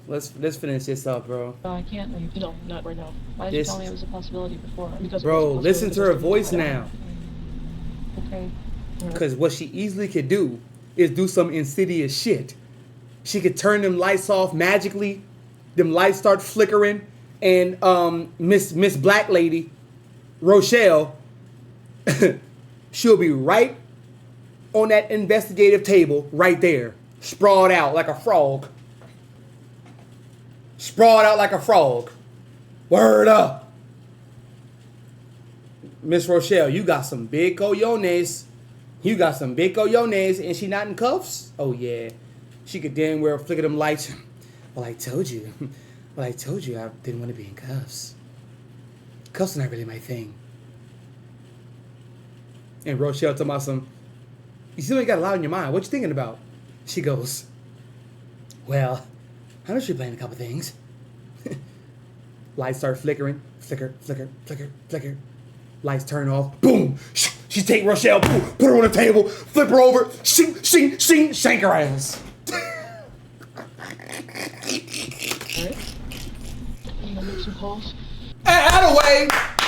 A: Let's finish this up, bro.
D: I can't leave.
B: No, not right now.
D: Why did you tell me it was a possibility before?
B: Because
A: bro, listen to her voice now.
D: Okay.
A: Because what she easily could do is do some insidious shit. She could turn them lights off magically. Them lights start flickering. And Miss Black Lady, Rochelle, she'll be right on that investigative table right there. Sprawled out like a frog. Sprawled out like a frog. Word up. Miss Rochelle, you got some big cojones. You got some big cojones, and she not in cuffs? Oh, yeah. She could damn well flicker them lights. Well, I told you. Well, I told you I didn't want to be in cuffs. Cuffs are not really my thing. And Rochelle talking about some, you still ain't got a lot on your mind. What you thinking about? She goes, well, I'm sure playing a couple things. Lights start flickering. Flicker, flicker, flicker, flicker. Lights turn off. Boom! She take Rochelle, boom, put her on the table, flip her over, shing, shing, shing, shank her ass.
B: Make some calls.
A: Out of way!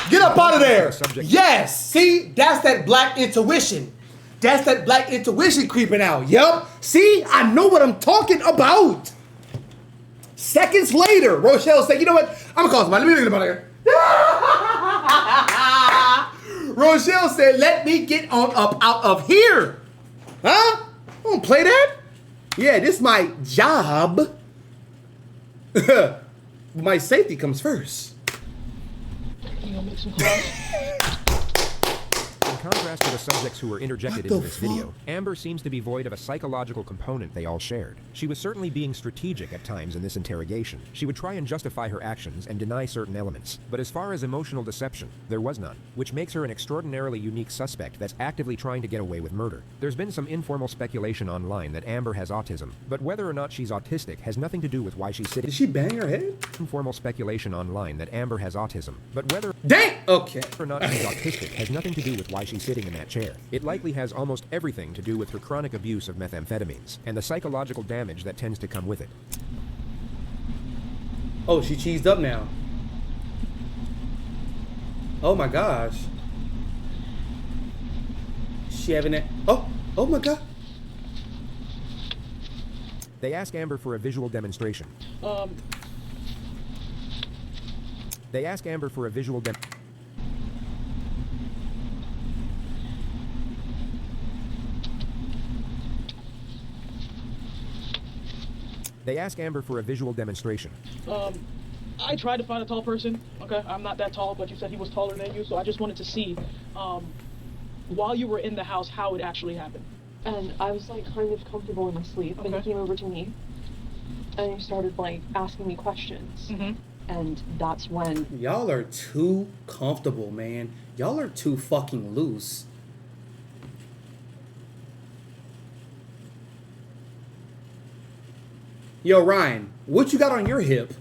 A: Get up out of there! Yes! See? That's that black intuition. That's that black intuition creeping out. Yup. See? I know what I'm talking about. Seconds later, Rochelle said, you know what? I'm gonna call somebody. Let me get about here. Rochelle said, let me get on up out of here. Huh? Don't play that. Yeah, this is my job. My safety comes first.
B: You gonna make some calls?
C: In contrast to the subjects who were interjected into this video, Amber seems to be void of a psychological component they all shared. She was certainly being strategic at times in this interrogation. She would try and justify her actions and deny certain elements. But as far as emotional deception, there was none, which makes her an extraordinarily unique suspect that's actively trying to get away with murder. There's been some informal speculation online that Amber has autism, but whether or not she's autistic has nothing to do with why she's sitting.
A: Did she bang her head?
C: Informal speculation online that Amber has autism, but whether
A: okay
C: or not she's autistic has nothing to do with why she's sitting in that chair. It likely has almost everything to do with her chronic abuse of methamphetamines and the psychological damage that tends to come with it.
A: Oh, she cheesed up now. Oh my gosh. She having that. Oh my god.
C: They ask Amber for a visual demonstration. They ask Amber for a visual They ask Amber for a visual demonstration.
B: I tried to find a tall person. Okay, I'm not that tall, but you said he was taller than you, so I just wanted to see, while you were in the house, how it actually happened.
D: And I was like kind of comfortable in my sleep, and he came over to me, and he started like asking me questions. And that's when
A: y'all are too comfortable, man. Y'all are too fucking loose. Yo, Ryan, what you got on your hip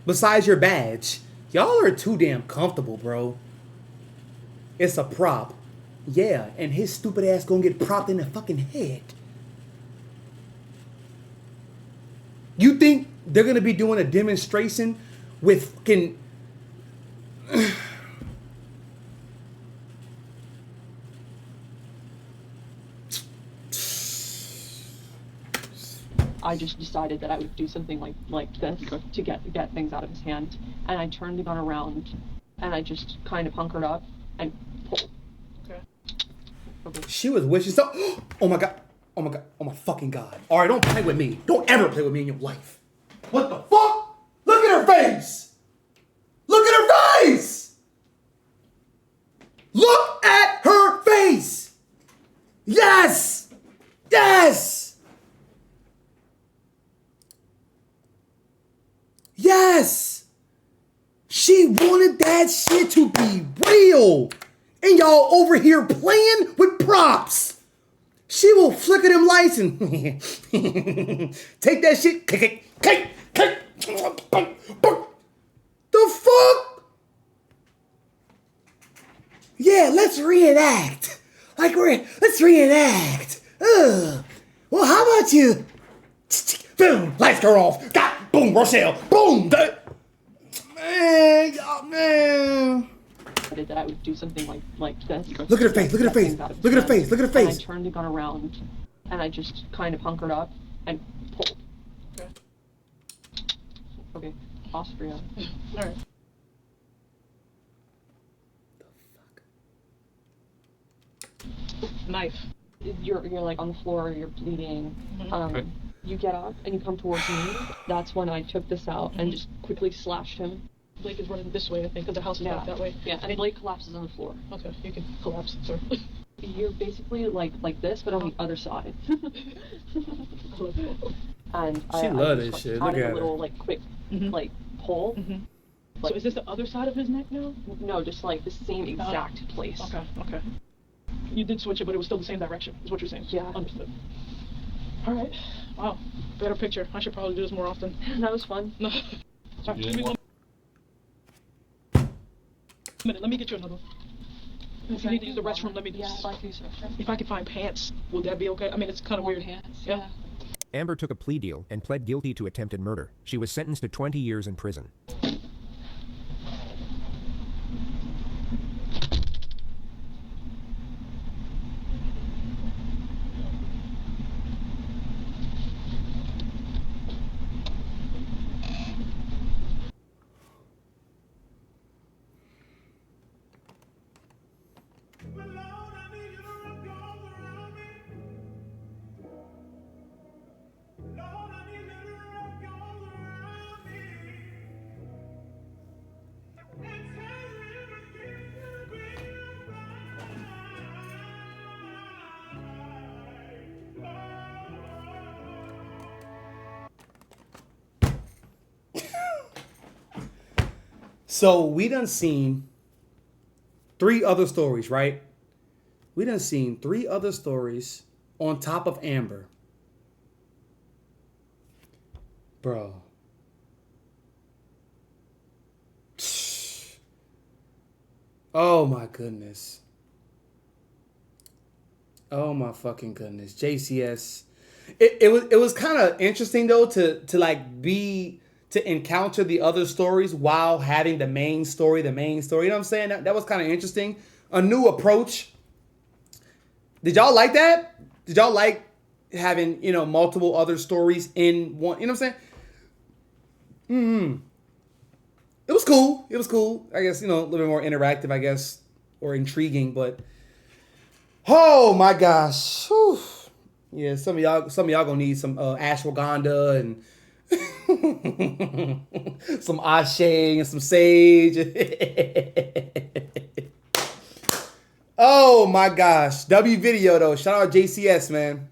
A: besides your badge? Y'all are too damn comfortable, bro. It's a prop. Yeah, and his stupid ass gonna get propped in the fucking head. You think they're gonna be doing a demonstration with fucking...
D: I just decided that I would do something like this to get things out of his hand. And I turned the gun around, and I just kind of hunkered up and pulled.
B: Okay.
A: She was wishing so... Oh my god. Oh my god. Oh my fucking god. Alright, don't play with me. Don't ever play with me in your life. What the fuck? Look at her face! Look at her face! Look at her face! Yes! Yes! Yes! She wanted that shit to be real! And y'all over here playing with props! She will flicker them lights and take that shit. The fuck? Yeah, let's reenact. Let's reenact. Well, how about you? Boom, lights go off. God, boom, Rochelle. Boom. Man, oh, man.
D: That I would do something like this.
A: Look at her face. Look at her face. Look at her face. Look at her face.
D: And I turned the gun around, and I just kind of hunkered up and pulled. Okay, Austria.
B: All right. Knife.
D: You're like on the floor. You're bleeding. You get up and you come towards me. That's when I took this out and just quickly slashed him.
B: Blake is running this way, I think, because the house is back that way.
D: Yeah, and Blake collapses on the floor.
B: Okay, you can collapse, sir.
D: You're basically like this, but on the other side. And
A: she love this shit. Look at
D: a little like quick like pull.
B: So is this the other side of his neck now?
D: No, just like the same exact place.
B: Okay. You did switch it, but it was still the same direction, is what you're saying?
D: Yeah.
B: Understood. All right. Wow. Better picture. I should probably do this more often.
D: That was fun.
B: No. All right, give me 1 minute. Let me get you another one. If you need to use the restroom, let me just...
D: Yeah, I'd like to use the restroom.
B: If I can find pants, will that be okay? I mean, it's kind of weird.
D: Pants?
B: Yeah.
C: Amber took a plea deal and pled guilty to attempted murder. She was sentenced to 20 years in prison.
A: So we done seen 3 other stories, right? We done seen 3 other stories on top of Amber. Bro. Oh my goodness. Oh my fucking goodness. JCS. It was kind of interesting though to encounter the other stories while having the main story. You know what I'm saying? That was kind of interesting. A new approach. Did y'all like that? Did y'all like having, multiple other stories in one? You know what I'm saying? It was cool. I guess, a little bit more interactive, I guess, or intriguing, but oh my gosh. Whew. Yeah, some of y'all gonna need some ashwagandha and Some ashe and some sage. Oh my gosh. W video though. Shout out JCS, man.